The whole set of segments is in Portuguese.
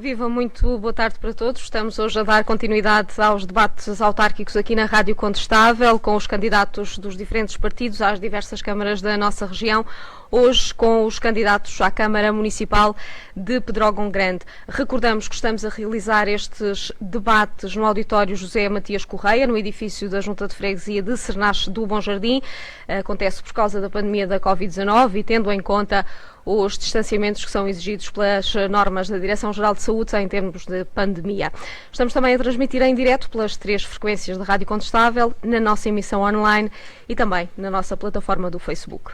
Viva, muito boa tarde para todos. Estamos hoje a dar continuidade aos debates autárquicos aqui na Rádio Contestável, com os candidatos dos diferentes partidos às diversas câmaras da nossa região. Hoje com os candidatos à Câmara Municipal de Pedrógão Grande. Recordamos que estamos a realizar estes debates no auditório José Matias Correia, no edifício da Junta de Freguesia de Cernache do Bom Jardim. Acontece por causa da pandemia da Covid-19 e tendo em conta os distanciamentos que são exigidos pelas normas da Direção-Geral de Saúde em termos de pandemia. Estamos também a transmitir em direto pelas 3 frequências de Rádio Contestável, na nossa emissão online e também na nossa plataforma do Facebook.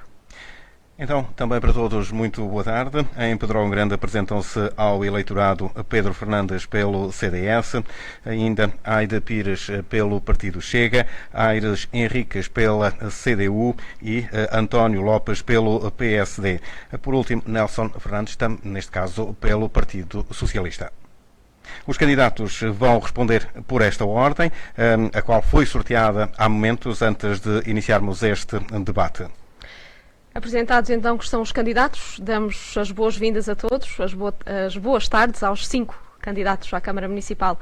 Então, também para todos, muito boa tarde. Em Pedrógão Grande apresentam-se ao eleitorado Pedro Fernandes pelo CDS, ainda Aida Pires pelo Partido Chega, Aires Henriques pela CDU e António Lopes pelo PSD. Por último, Nelson Fernandes, neste caso, pelo Partido Socialista. Os candidatos vão responder por esta ordem, a qual foi sorteada há momentos antes de iniciarmos este debate. Apresentados então que são os candidatos, damos as boas-vindas a todos, as boas tardes aos 5 candidatos à Câmara Municipal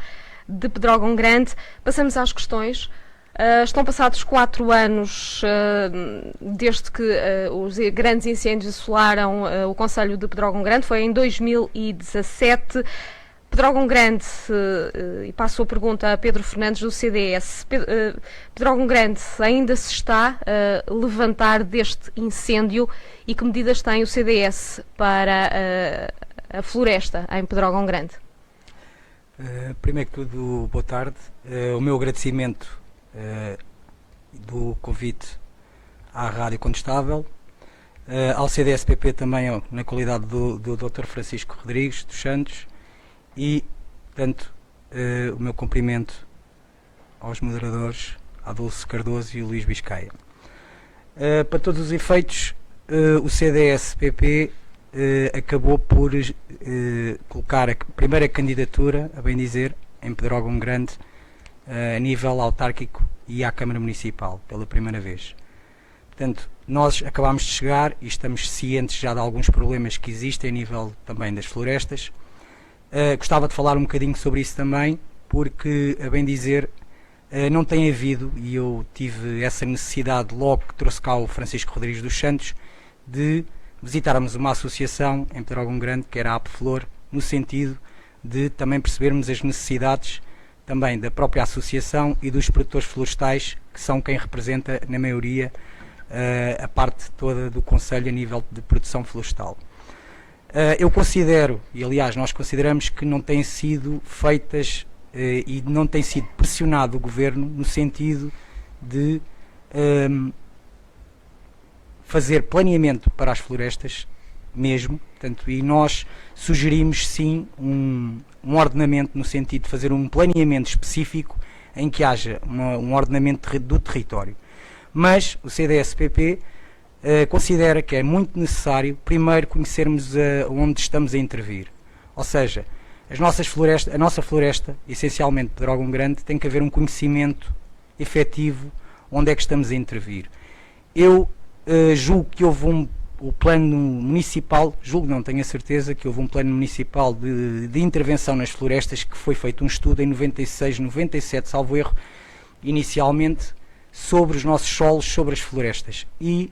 de Pedrógão Grande. Passamos às questões. Estão passados 4 anos desde que os grandes incêndios assolaram o concelho de Pedrógão Grande, foi em 2017. Pedrógão Grande, e passo a pergunta a Pedro Fernandes do CDS. Pedrógão Grande ainda se está a levantar deste incêndio e que medidas tem o CDS para a floresta em Pedrógão Grande? Primeiro que tudo, boa tarde. O meu agradecimento do convite à Rádio Contestável, ao CDS-PP também na qualidade do Dr. Francisco Rodrigues dos Santos. E, portanto, o meu cumprimento aos moderadores, a Dulce Cardoso e o Luís Biscaia. Para todos os efeitos, o CDS-PP acabou por colocar a primeira candidatura, a bem dizer, em Pedrógão Grande, a nível autárquico e à Câmara Municipal, pela primeira vez. Portanto, nós acabámos de chegar e estamos cientes já de alguns problemas que existem a nível também das florestas. Gostava de falar um bocadinho sobre isso também, porque, a bem dizer, não tem havido, e eu tive essa necessidade logo que trouxe cá o Francisco Rodrigues dos Santos, de visitarmos uma associação em Pedrógão Grande, que era a APFlor, no sentido de também percebermos as necessidades também da própria associação e dos produtores florestais, que são quem representa, na maioria, a parte toda do concelho a nível de produção florestal. Eu considero, e aliás nós consideramos que não têm sido feitas e não tem sido pressionado o Governo no sentido de fazer planeamento para as florestas mesmo, portanto, e nós sugerimos sim um ordenamento no sentido de fazer um planeamento específico em que haja um ordenamento do território. Mas o CDS-PP considera que é muito necessário primeiro conhecermos onde estamos a intervir. Ou seja, a nossa floresta, essencialmente Pedrógão Grande, tem que haver um conhecimento efetivo onde é que estamos a intervir. Eu julgo que houve o plano municipal, não tenho a certeza, que houve um plano municipal de intervenção nas florestas, que foi feito um estudo em 96, 97, salvo erro, inicialmente, sobre os nossos solos, sobre as florestas. E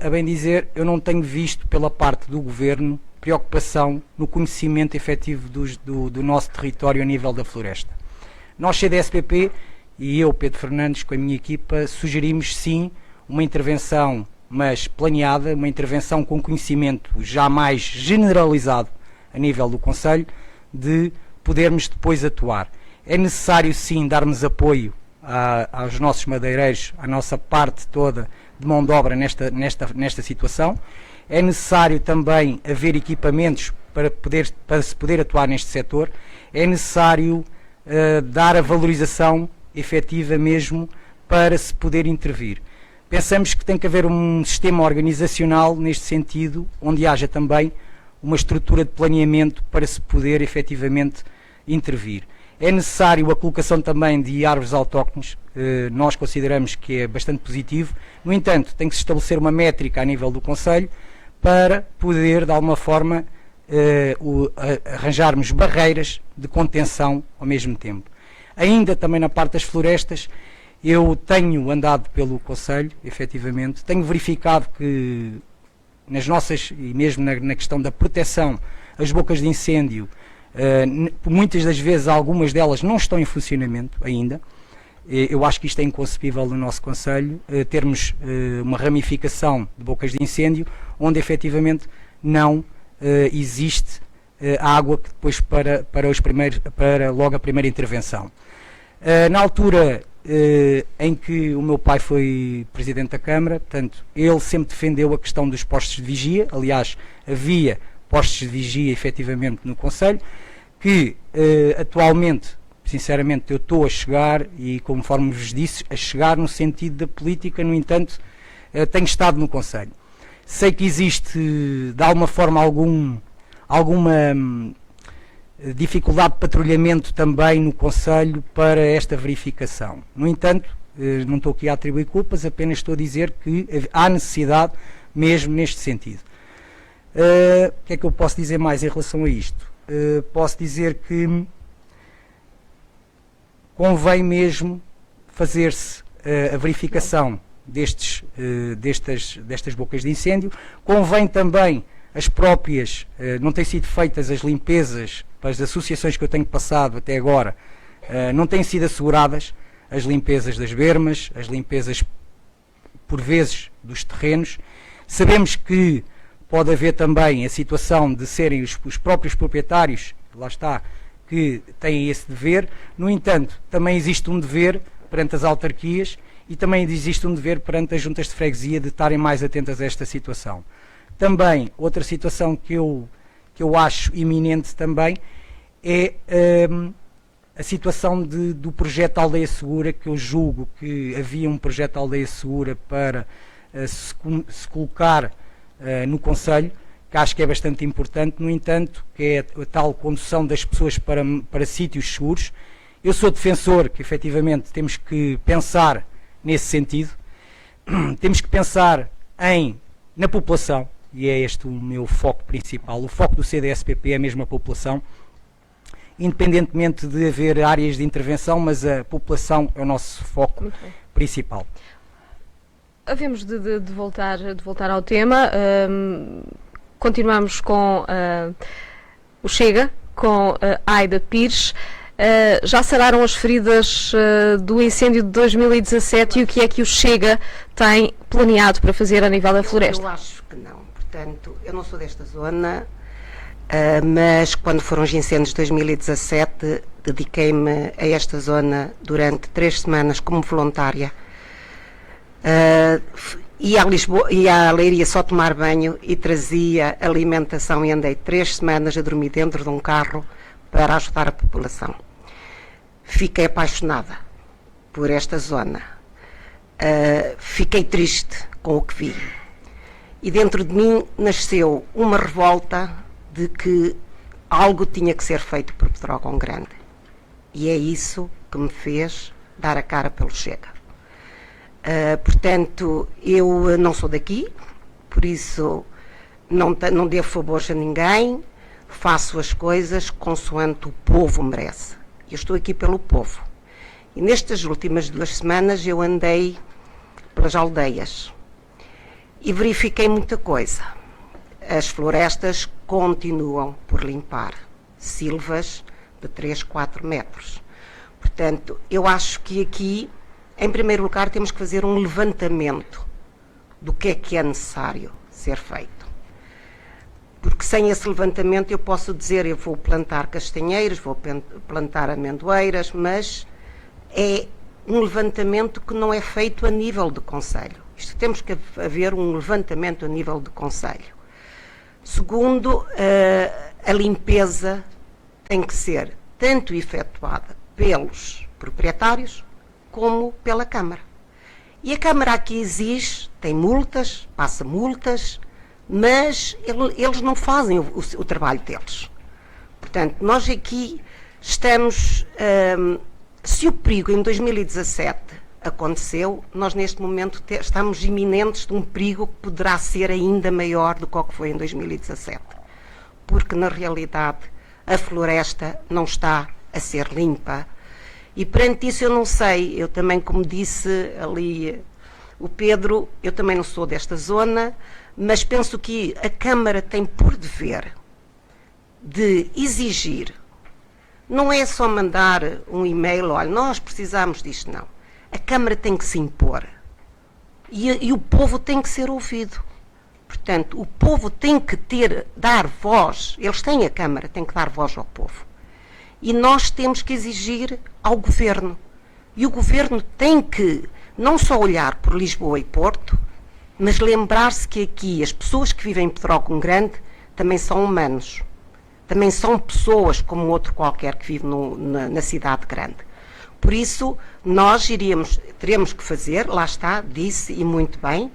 a bem dizer, eu não tenho visto pela parte do Governo preocupação no conhecimento efetivo do nosso território a nível da floresta. Nós, CDS-PP, e eu, Pedro Fernandes, com a minha equipa, sugerimos sim uma intervenção, mas planeada, uma intervenção com conhecimento já mais generalizado a nível do Conselho, de podermos depois atuar. É necessário sim darmos apoio aos nossos madeireiros, à nossa parte toda de mão de obra nesta situação. É necessário também haver equipamentos para se poder atuar neste setor. É necessário dar a valorização efetiva mesmo para se poder intervir. Pensamos que tem que haver um sistema organizacional neste sentido, onde haja também uma estrutura de planeamento para se poder efetivamente intervir. É necessário a colocação também de árvores autóctones, nós consideramos que é bastante positivo. No entanto, tem que se estabelecer uma métrica a nível do Conselho para poder, de alguma forma, arranjarmos barreiras de contenção ao mesmo tempo. Ainda também na parte das florestas, eu tenho andado pelo Conselho, efetivamente, tenho verificado que nas nossas, e mesmo na questão da proteção, as bocas de incêndio, muitas das vezes algumas delas não estão em funcionamento ainda. Eu acho que isto é inconcebível no nosso Conselho, termos uma ramificação de bocas de incêndio onde efetivamente não existe água que depois para logo a primeira intervenção. Na altura em que o meu pai foi Presidente da Câmara, portanto, ele sempre defendeu a questão dos postos de vigia. Aliás, havia postos de vigia efetivamente no Conselho, que atualmente, sinceramente, eu estou a chegar, e conforme vos disse, a chegar no sentido da política. No entanto, tenho estado no Conselho. Sei que existe, de alguma forma, alguma dificuldade de patrulhamento também no Conselho para esta verificação. No entanto, não estou aqui a atribuir culpas, apenas estou a dizer que há necessidade mesmo neste sentido. O que é que eu posso dizer mais em relação a isto? Posso dizer que convém mesmo fazer-se a verificação destas bocas de incêndio. Convém também as próprias, não têm sido feitas as limpezas, para as associações que eu tenho passado até agora, não têm sido asseguradas as limpezas das bermas, as limpezas, por vezes, dos terrenos. Sabemos que pode haver também a situação de serem os próprios proprietários, lá está, que têm esse dever. No entanto, também existe um dever perante as autarquias e também existe um dever perante as juntas de freguesia de estarem mais atentas a esta situação. Também, outra situação que eu acho iminente também é a situação do projeto Aldeia Segura, que eu julgo que havia um projeto Aldeia Segura para se colocar no Conselho, que acho que é bastante importante. No entanto, que é a tal condução das pessoas para sítios seguros. Eu sou defensor que efetivamente temos que pensar nesse sentido, temos que pensar na população, e é este o meu foco principal. O foco do CDS-PP é mesmo a população, independentemente de haver áreas de intervenção, mas a população é o nosso foco principal. Havemos de voltar ao tema. Continuamos com o Chega, com Aida Pires. Já sararam as feridas do incêndio de 2017 e o que é que o Chega tem planeado para fazer a nível da floresta? Eu acho que não. Portanto, eu não sou desta zona, mas quando foram os incêndios de 2017, dediquei-me a esta zona durante 3 semanas como voluntária. Ia a Lisboa, ia a Leiria só tomar banho e trazia alimentação, e andei 3 semanas a dormir dentro de um carro para ajudar a população. Fiquei apaixonada por esta zona. Fiquei triste com o que vi. E dentro de mim nasceu uma revolta de que algo tinha que ser feito por Pedrógão Grande. E é isso que me fez dar a cara pelo Chega. Portanto, eu não sou daqui, por isso não devo favores a ninguém, faço as coisas consoante o povo merece. Eu estou aqui pelo povo. E nestas últimas 2 semanas eu andei pelas aldeias e verifiquei muita coisa. As florestas continuam por limpar, silvas de 3, 4 metros. Portanto, eu acho que aqui, em primeiro lugar, temos que fazer um levantamento do que é necessário ser feito. Porque sem esse levantamento eu posso dizer, eu vou plantar castanheiros, vou plantar amendoeiras, mas é um levantamento que não é feito a nível de concelho. Isto temos que haver um levantamento a nível de concelho. Segundo, a limpeza tem que ser tanto efetuada pelos proprietários como pela Câmara. E a Câmara aqui exige, tem multas, passa multas, mas eles não fazem o trabalho deles. Portanto, nós aqui estamos, se o perigo em 2017 aconteceu, nós neste momento estamos iminentes de um perigo que poderá ser ainda maior do que o que foi em 2017. porque na realidade a floresta não está a ser limpa. E perante isso eu não sei, eu também, como disse ali o Pedro, eu também não sou desta zona, mas penso que a Câmara tem por dever de exigir, não é só mandar um e-mail, olha, nós precisamos disto, não. A Câmara tem que se impor e o povo tem que ser ouvido. Portanto, o povo tem que dar voz, eles têm a Câmara, tem que dar voz ao povo. E nós temos que exigir ao Governo. E o Governo tem que não só olhar por Lisboa e Porto, mas lembrar-se que aqui as pessoas que vivem em Pedrógão Grande também são humanos. Também são pessoas como outro qualquer que vive na cidade grande. Por isso, nós teremos que fazer, lá está, disse e muito bem,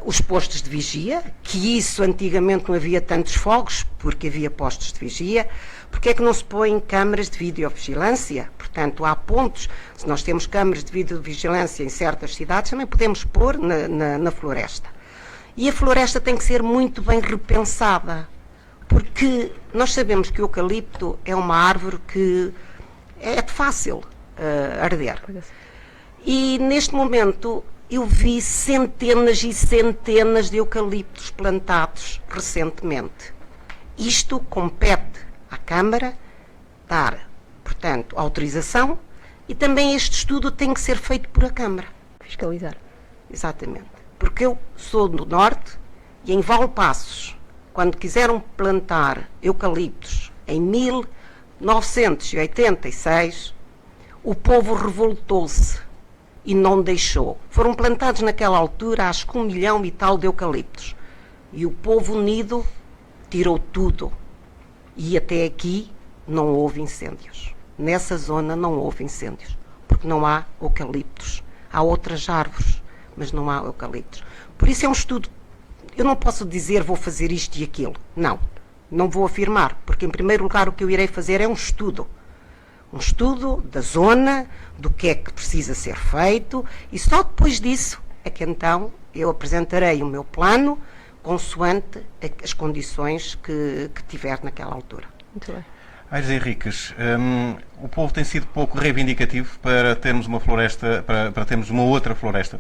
os postos de vigia, que isso antigamente não havia tantos fogos, porque havia postos de vigia. Porque é que não se põem câmaras de videovigilância? Portanto, há pontos, se nós temos câmaras de videovigilância em certas cidades, também podemos pôr na floresta. E a floresta tem que ser muito bem repensada, porque nós sabemos que o eucalipto é uma árvore que é fácil arder. E neste momento eu vi centenas e centenas de eucaliptos plantados recentemente. Isto compete à Câmara dar, portanto, autorização, e também este estudo tem que ser feito por a Câmara. Fiscalizar. Exatamente. Porque eu sou do Norte e em Valpassos, quando quiseram plantar eucaliptos em 1986, o povo revoltou-se e não deixou. Foram plantados naquela altura, acho que 1 milhão e tal de eucaliptos. E o povo unido tirou tudo. E até aqui não houve incêndios. Nessa zona não houve incêndios, porque não há eucaliptos. Há outras árvores, mas não há eucaliptos. Por isso é um estudo. Eu não posso dizer vou fazer isto e aquilo. Não, não vou afirmar, porque em primeiro lugar o que eu irei fazer é um estudo. Um estudo da zona, do que é que precisa ser feito, e só depois disso é que então eu apresentarei o meu plano consoante as condições que tiver naquela altura. Muito bem. Aires Henriques, o povo tem sido pouco reivindicativo para termos uma floresta, para termos uma outra floresta?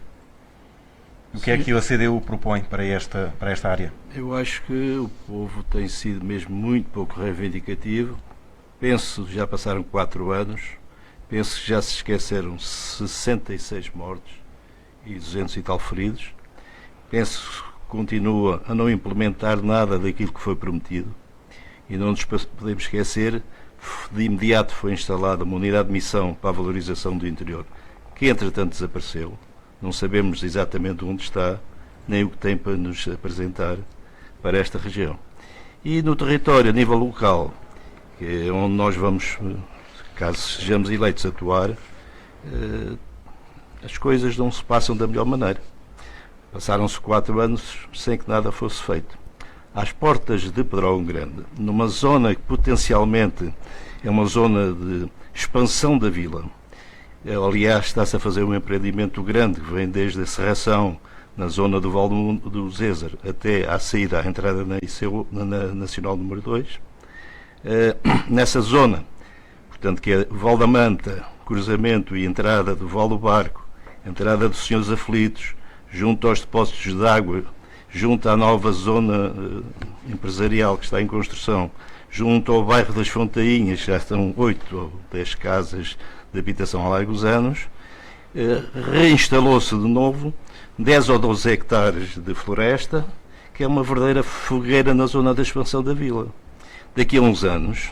O que é que a CDU propõe para esta área? Eu acho que o povo tem sido mesmo muito pouco reivindicativo. Penso, já passaram 4 anos, penso que já se esqueceram 66 mortos e 200 e tal feridos. Penso que continua a não implementar nada daquilo que foi prometido. E não nos podemos esquecer, de imediato foi instalada uma unidade de missão para a valorização do interior, que entretanto desapareceu. Não sabemos exatamente onde está, nem o que tem para nos apresentar para esta região. E no território, a nível local, que é onde nós vamos, caso sejamos eleitos, atuar, as coisas não se passam da melhor maneira. Passaram-se 4 anos sem que nada fosse feito. Às portas de Pedrógão Grande, numa zona que potencialmente é uma zona de expansão da vila. Aliás, está-se a fazer um empreendimento grande que vem desde a Serração, na zona do Val do Zézer, até à saída, à entrada na Nacional número 2. Nessa zona, portanto, que é Val da Manta, cruzamento e entrada do Val do Barco, entrada dos Senhores Aflitos, junto aos depósitos de água, junto à nova zona empresarial que está em construção, junto ao bairro das Fontainhas, já estão 8 ou 10 casas de habitação há largos anos, reinstalou-se de novo 10 ou 12 hectares de floresta, que é uma verdadeira fogueira na zona da expansão da vila. Daqui a uns anos,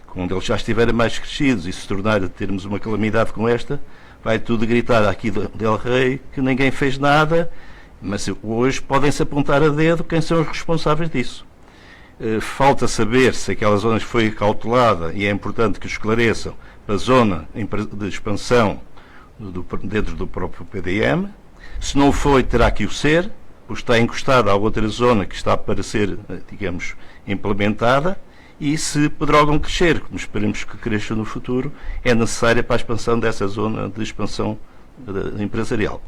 quando eles já estiverem mais crescidos e se tornar a termos uma calamidade como esta, vai tudo gritar aqui del Rei que ninguém fez nada, mas hoje podem-se apontar a dedo quem são os responsáveis disso. Falta saber se aquela zona foi cautelada, e é importante que esclareçam, para a zona de expansão dentro do próprio PDM. Se não foi, terá que o ser, porque está encostada à outra zona que está para ser, digamos, implementada, e se Pedrógão crescer, como esperemos que cresça no futuro, é necessária para a expansão dessa zona de expansão empresarial.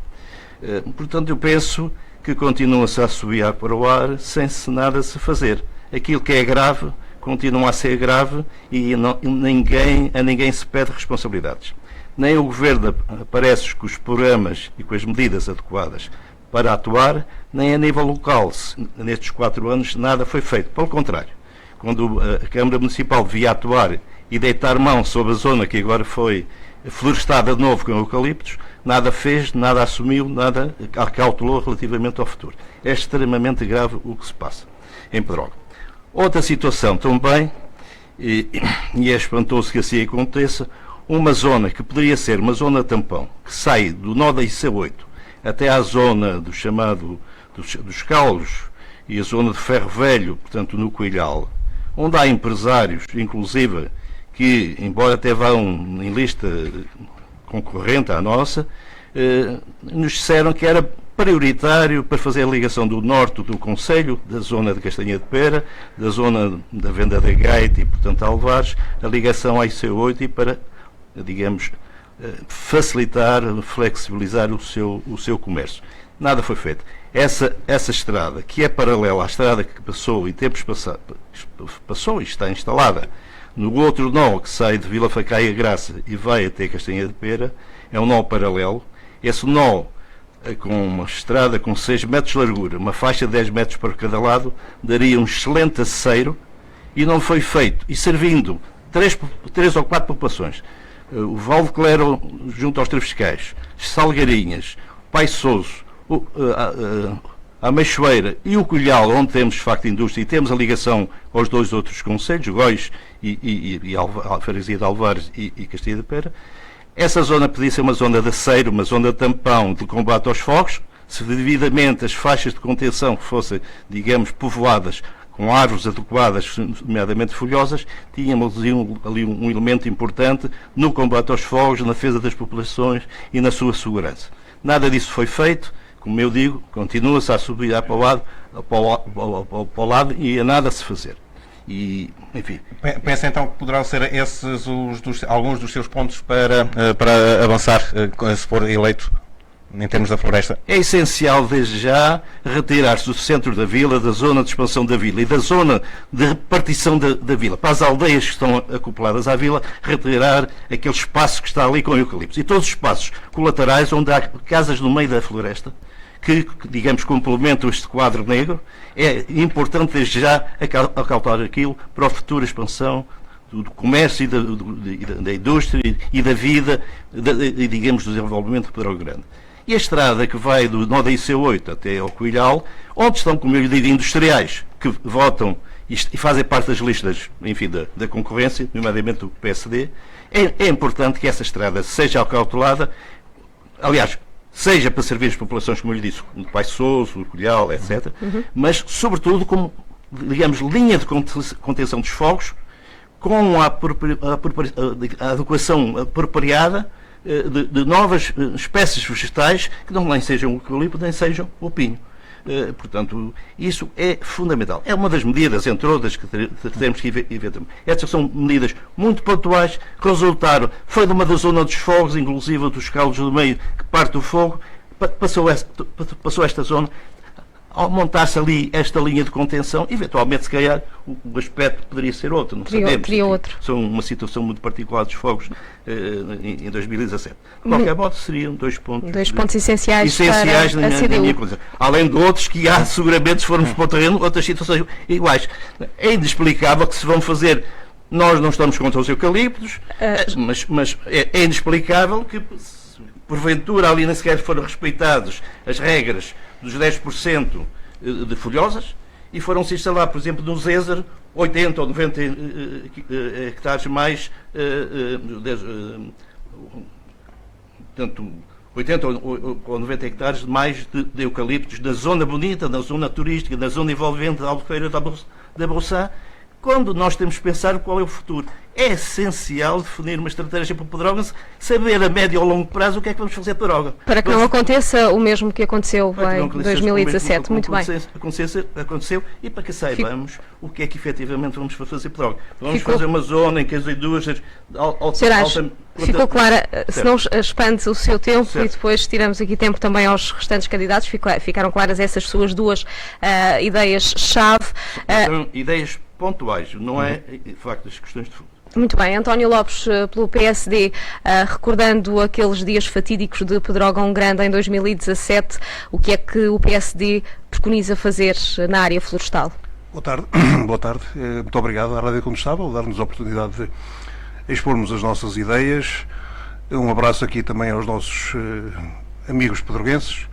Portanto, eu penso que continua-se a assobiar para o ar sem nada se fazer. aquilo que é grave continua a ser grave e a ninguém se pede responsabilidades. Nem o Governo aparece com os programas e com as medidas adequadas para atuar, nem a nível local, nestes 4 anos, nada foi feito. Pelo contrário, quando a Câmara Municipal devia atuar e deitar mão sobre a zona que agora foi florestada de novo com eucaliptos, nada fez, nada assumiu, nada calculou relativamente ao futuro. É extremamente grave o que se passa em Pedrógão. Outra situação também, e é espantoso que assim aconteça, uma zona que poderia ser uma zona tampão, que sai do nó da IC8 até à zona do chamado dos Caulos e a zona de Ferro Velho, portanto no Coelhal, onde há empresários, inclusive, que, embora até vão em lista concorrente à nossa, nos disseram que era prioritário para fazer a ligação do norte do Concelho, da zona de Castanha de Pera, da zona da Venda da Gaita e, portanto, Alvares, a ligação à IC8 e para, digamos, facilitar, flexibilizar o seu comércio. Nada foi feito. Essa estrada, que é paralela à estrada que passou em tempos passou e está instalada no outro nó que sai de Vila Facaia Graça e vai até Castanha de Pera, é um nó paralelo. Esse nó, com uma estrada com 6 metros de largura, uma faixa de 10 metros para cada lado, daria um excelente aceiro e não foi feito. E servindo 3 ou 4 populações, o Val de Clero junto aos Travescais, Salgarinhas, Pai Souso, a Meixoeira e o Colhal, onde temos de facto indústria e temos a ligação aos 2 outros concelhos, Góis e a freguesia de Alvares e Castanha de Pera. Essa zona podia ser uma zona de aceiro, uma zona de tampão de combate aos fogos, se devidamente as faixas de contenção fossem, digamos, povoadas com árvores adequadas, nomeadamente folhosas, tínhamos ali um elemento importante no combate aos fogos, na defesa das populações e na sua segurança. Nada disso foi feito, como eu digo, continua-se a subir para o lado e a nada se fazer. E, enfim. Pensa então que poderão ser esses alguns dos seus pontos para avançar, se for eleito, em termos da floresta? É essencial, desde já, retirar-se do centro da vila, da zona de expansão da vila e da zona de repartição da vila, para as aldeias que estão acopladas à vila, retirar aquele espaço que está ali com eucaliptos. E todos os espaços colaterais onde há casas no meio da floresta, que, digamos, complementam este quadro negro, é importante desde já acautar aquilo para a futura expansão do comércio e da indústria e da vida, digamos, do desenvolvimento de Pedrógão Grande. E a estrada que vai do nó da IC8 até ao Coelhal, onde estão, como eu digo, industriais que votam e fazem parte das listas, enfim, da concorrência, nomeadamente do PSD, é importante que essa estrada seja acautelada, aliás, seja para servir as populações, como eu lhe disse, do Pai Souso, do Coelhal, etc., mas, sobretudo, como, digamos, linha de contenção dos fogos, com a adequação apropriada de novas espécies vegetais que não nem sejam o eucalipto, nem sejam o pinho. Portanto, isso é fundamental. É uma das medidas, entre outras, que temos que ver. Estas são medidas muito pontuais, que resultaram, foi de uma da zona dos fogos, inclusive dos calos do meio, que parte do fogo, passou esta zona. Ao montar-se ali esta linha de contenção, eventualmente, se calhar, o aspecto poderia ser outro, não sabemos. Seria outro. São uma situação muito particular dos fogos em 2017. De qualquer modo, seriam 2 pontos. 2 pontos essenciais para na minha condição. Além de outros que há, seguramente, se formos para o terreno, outras situações iguais. É inexplicável que se vão fazer. Nós não estamos contra os eucaliptos, mas é inexplicável que, porventura, ali nem sequer foram respeitadas as regras dos 10% de folhosas e foram-se instalar, por exemplo, no Zézer, 80 ou 90 hectares mais, portanto, 80 ou 90 hectares mais de eucaliptos na zona bonita, na zona turística, na zona envolvente da Albufeira da Brouçã, quando nós temos que pensar qual é o futuro. É essencial definir uma estratégia para Pedrógão, saber a médio ou longo prazo o que é que vamos fazer para Pedrógão. Para que não aconteça o mesmo que aconteceu em 2017. Muito bem. Aconteceu e para que saibamos o que é que efetivamente vamos fazer para Pedrógão. Vamos Ficou... fazer uma zona em que as indústrias... Ficou clara, se não expande o seu tempo certo. E depois tiramos aqui tempo também aos restantes candidatos, ficaram claras essas suas duas ideias-chave. São ideias pontuais, não é, de facto, as questões de fundo. Muito bem, António Lopes, pelo PSD, recordando aqueles dias fatídicos de Pedrógão Grande em 2017, o que é que o PSD preconiza fazer na área florestal? Boa tarde. Boa tarde. Muito obrigado à Rádio Condestável, dar-nos a oportunidade de expormos as nossas ideias. Um abraço aqui também aos nossos amigos pedroguenses.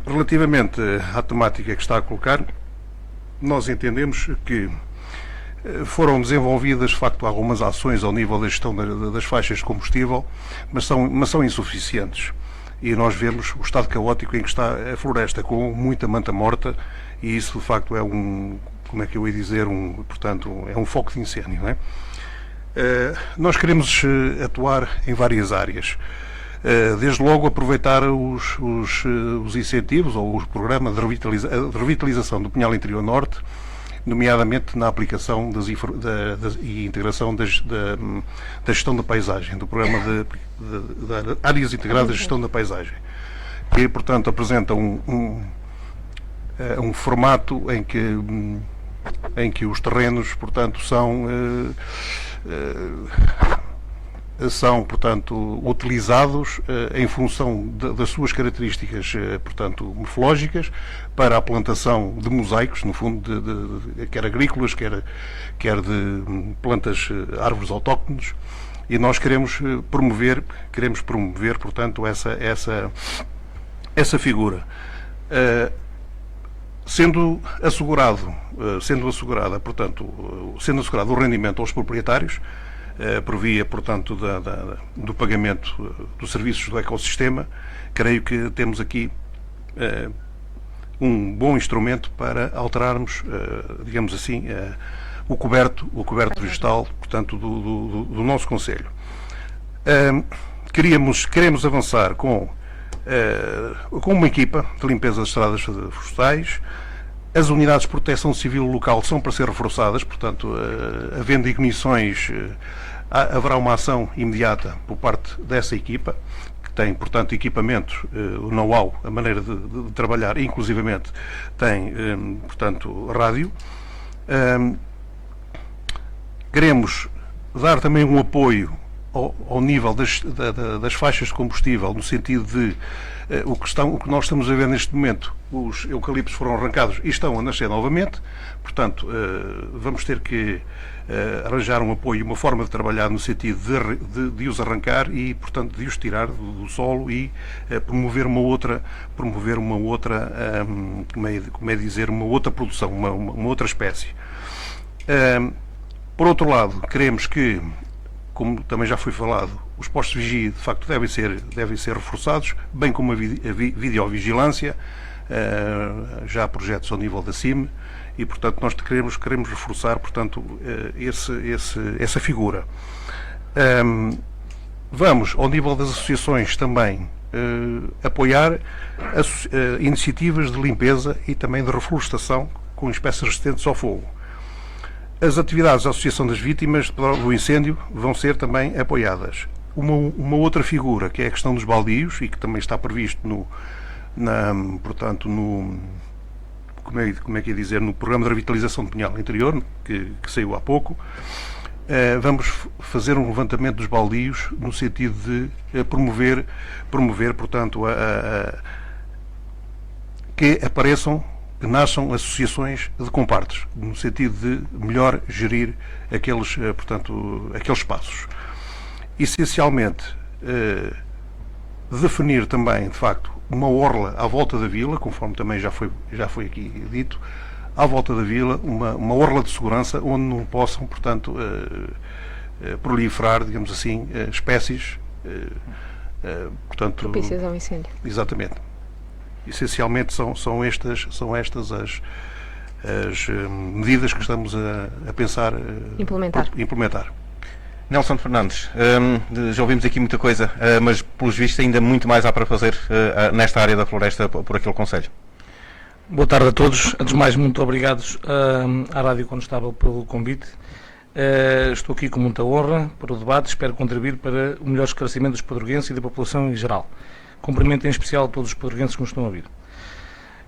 Relativamente à temática que está a colocar, nós entendemos que foram desenvolvidas, de facto, algumas ações ao nível da gestão das faixas de combustível, mas são insuficientes. E nós vemos o estado caótico em que está a floresta, com muita manta morta, e isso, de facto, é como é que eu ia dizer, portanto, é um foco de incêndio, não é? Nós queremos atuar em várias áreas. Desde logo aproveitar os incentivos ou os programas de revitalização do Pinhal Interior Norte, nomeadamente na aplicação e integração da gestão da paisagem, do programa de áreas integradas de gestão da paisagem, que, portanto, apresenta um formato em que os terrenos, portanto, são, portanto, utilizados em função das suas características, portanto, morfológicas, para a plantação de mosaicos, no fundo, quer agrícolas, quer de plantas, árvores autóctones, e nós queremos promover, portanto, essa figura. Sendo assegurado o rendimento aos proprietários, por via, portanto, do pagamento dos serviços do ecossistema, creio que temos aqui um bom instrumento para alterarmos, digamos assim, o coberto vegetal, portanto, do nosso concelho. Queremos avançar com uma equipa de limpeza das estradas florestais. As unidades de proteção civil local são para ser reforçadas, portanto, havendo ignições, haverá uma ação imediata por parte dessa equipa, que tem, portanto, equipamentos, o know-how, a maneira de trabalhar, inclusivamente tem, portanto, rádio. Queremos dar também um apoio ao nível das faixas de combustível, no sentido de o que nós estamos a ver neste momento, os eucaliptos foram arrancados e estão a nascer novamente, portanto, vamos ter que arranjar um apoio, uma forma de trabalhar no sentido de os arrancar e, portanto, de os tirar do solo e promover uma outra uma outra produção, uma outra espécie. Por outro lado, queremos que, como também já foi falado, os postos de vigia, de facto, devem ser reforçados, bem como a videovigilância. Já há projetos ao nível da CIM e, portanto, nós queremos reforçar, portanto, essa figura. Vamos, ao nível das associações, também apoiar iniciativas de limpeza e também de reflorestação com espécies resistentes ao fogo. As atividades da Associação das Vítimas do Incêndio vão ser também apoiadas. Uma outra figura, que é a questão dos baldios, e que também está previsto no programa de revitalização do Pinhal Interior, que saiu há pouco. Vamos fazer um levantamento dos baldios no sentido de promover, portanto, que nasçam associações de compartes, no sentido de melhor gerir aqueles espaços. Essencialmente, definir também, de facto, uma orla à volta da vila, conforme também já foi aqui dito, à volta da vila, uma orla de segurança onde não possam, portanto, proliferar, digamos assim, espécies, portanto, propícias ao incêndio. Exatamente. Essencialmente são estas as medidas que estamos a pensar implementar. Nelson Fernandes, já ouvimos aqui muita coisa, mas pelos vistos ainda muito mais há para fazer nesta área da floresta por aquele concelho. Boa tarde a todos. Antes de mais, muito obrigados à Rádio Condestável pelo convite. Estou aqui com muita honra para o debate, espero contribuir para o melhor esclarecimento dos pedroguenses e da população em geral. Cumprimento em especial a todos os pedroguenses que nos estão a ouvir.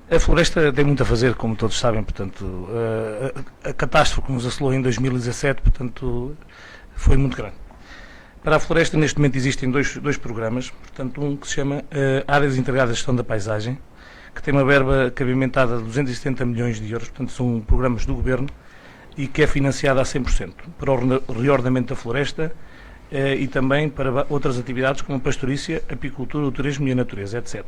A floresta tem muito a fazer, como todos sabem, portanto, a catástrofe que nos assolou em 2017, portanto, foi muito grande. Para a floresta, neste momento, existem dois programas, portanto, um que se chama Áreas Integradas de Gestão da Paisagem, que tem uma verba cabimentada de 270 milhões de euros, portanto, são programas do Governo, e que é financiada a 100% para o reordenamento da floresta e também para outras atividades como a pastorícia, a apicultura, o turismo e a natureza, etc.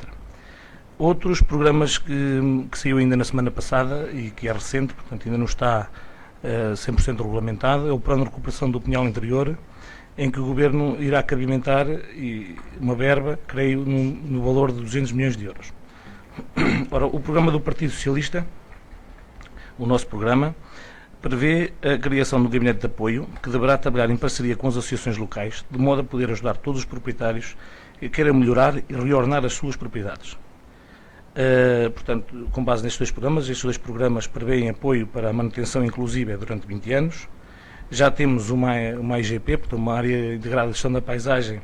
Outros programas que saiu ainda na semana passada e que é recente, portanto ainda não está 100% regulamentado, é o Plano de Recuperação do Pinhal Interior, em que o Governo irá cabimentar uma verba, creio, no valor de 200 milhões de euros. Ora, o programa do Partido Socialista, o nosso programa, prevê a criação do Gabinete de Apoio, que deverá trabalhar em parceria com as associações locais, de modo a poder ajudar todos os proprietários que queiram melhorar e reordenar as suas propriedades. Portanto, com base nestes estes dois programas prevêem apoio para a manutenção inclusiva durante 20 anos. Já temos uma IGP, portanto, uma Área Integrada de Gestão da Paisagem,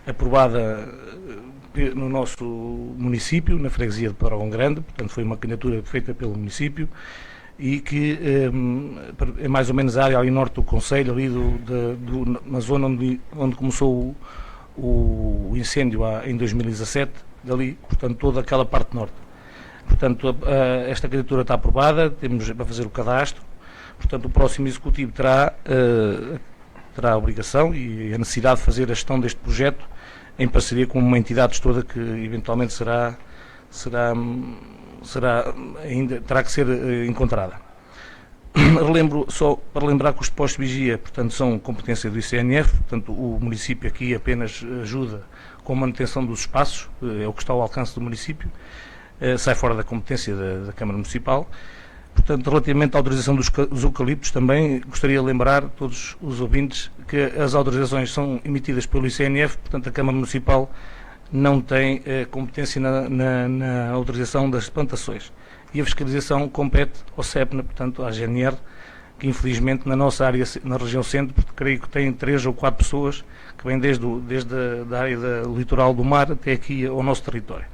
aprovada no nosso município, na freguesia de Pedrógão Grande, portanto foi uma candidatura feita pelo município, e que é mais ou menos a área ali norte do concelho, ali na zona onde começou o incêndio em 2017, dali, portanto, toda aquela parte norte. Portanto, esta candidatura está aprovada, temos para fazer o cadastro, portanto, o próximo executivo terá a obrigação e a necessidade de fazer a gestão deste projeto em parceria com uma entidade toda que eventualmente terá que ser encontrada. Relembro só para lembrar que os postos de vigia, portanto, são competência do ICNF, portanto, o município aqui apenas ajuda com a manutenção dos espaços, é o que está ao alcance do município, sai fora da competência da Câmara Municipal. Portanto, relativamente à autorização dos eucaliptos, também gostaria de lembrar a todos os ouvintes que as autorizações são emitidas pelo ICNF, portanto, a Câmara Municipal não tem competência na autorização das plantações. E a fiscalização compete ao CEPNA, portanto, à GNR, que infelizmente na nossa área, na região centro, creio que tem 3 ou 4 pessoas que vêm desde a área do litoral do mar até aqui ao nosso território.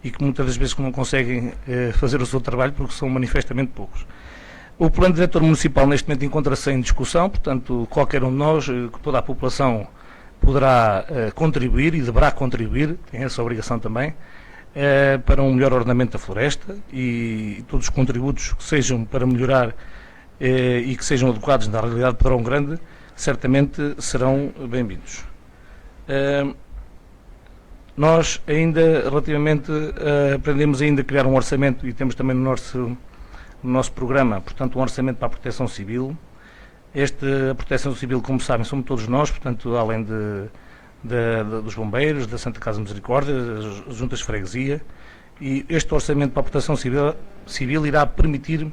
E que muitas das vezes não conseguem fazer o seu trabalho porque são manifestamente poucos. O plano diretor municipal neste momento encontra-se em discussão, portanto, qualquer um de nós, toda a população, poderá contribuir e deverá contribuir, tem essa obrigação também, para um melhor ordenamento da floresta e todos os contributos que sejam para melhorar e que sejam adequados na realidade de Pedrógão Grande, certamente serão bem-vindos. Nós ainda, relativamente, aprendemos ainda a criar um orçamento e temos também no nosso programa, portanto, um orçamento para a Proteção Civil. A Proteção Civil, como sabem, somos todos nós, portanto, além dos bombeiros, da Santa Casa Misericórdia, das juntas de freguesia, e este orçamento para a Proteção Civil irá permitir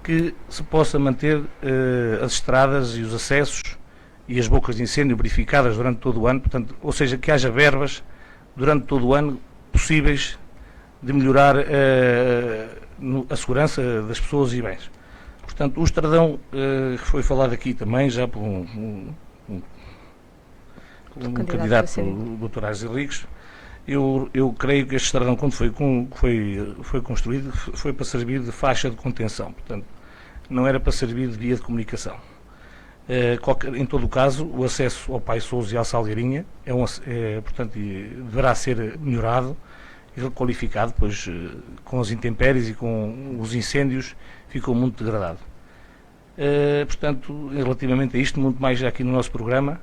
que se possa manter as estradas e os acessos e as bocas de incêndio verificadas durante todo o ano, portanto, ou seja, que haja verbas durante todo o ano possíveis de melhorar a segurança das pessoas e bens. Portanto, o Estradão, que foi falado aqui também, já por um candidato, o Dr. Ázio Henriques, eu creio que este Estradão, quando foi construído, foi para servir de faixa de contenção, portanto, não era para servir de via de comunicação. Em todo o caso, o acesso ao Pai Sousa e à Salgueirinha portanto, deverá ser melhorado e requalificado, pois com as intempéries e com os incêndios ficou muito degradado. Portanto, relativamente a isto, muito mais já aqui no nosso programa,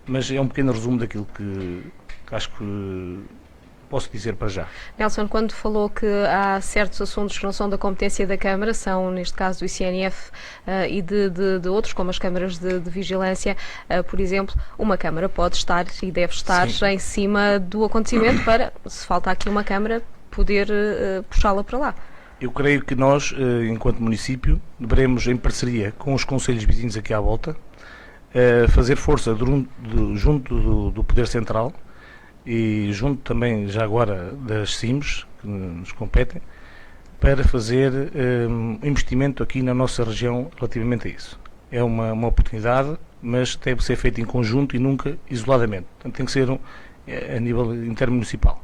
mas é um pequeno resumo daquilo que acho que posso dizer para já. Nelson, quando falou que há certos assuntos que não são da competência da Câmara, são, neste caso, do ICNF e de outros, como as câmaras de vigilância, por exemplo, uma Câmara pode estar e deve estar em cima do acontecimento para, se falta aqui uma Câmara, poder puxá-la para lá. Eu creio que nós, enquanto município, deveremos, em parceria com os concelhos vizinhos aqui à volta, fazer força junto do Poder Central e junto também, já agora, das CIMs, que nos competem, para fazer um investimento aqui na nossa região relativamente a isso. É uma oportunidade, mas deve ser feito em conjunto e nunca isoladamente. Portanto, tem que ser a nível intermunicipal.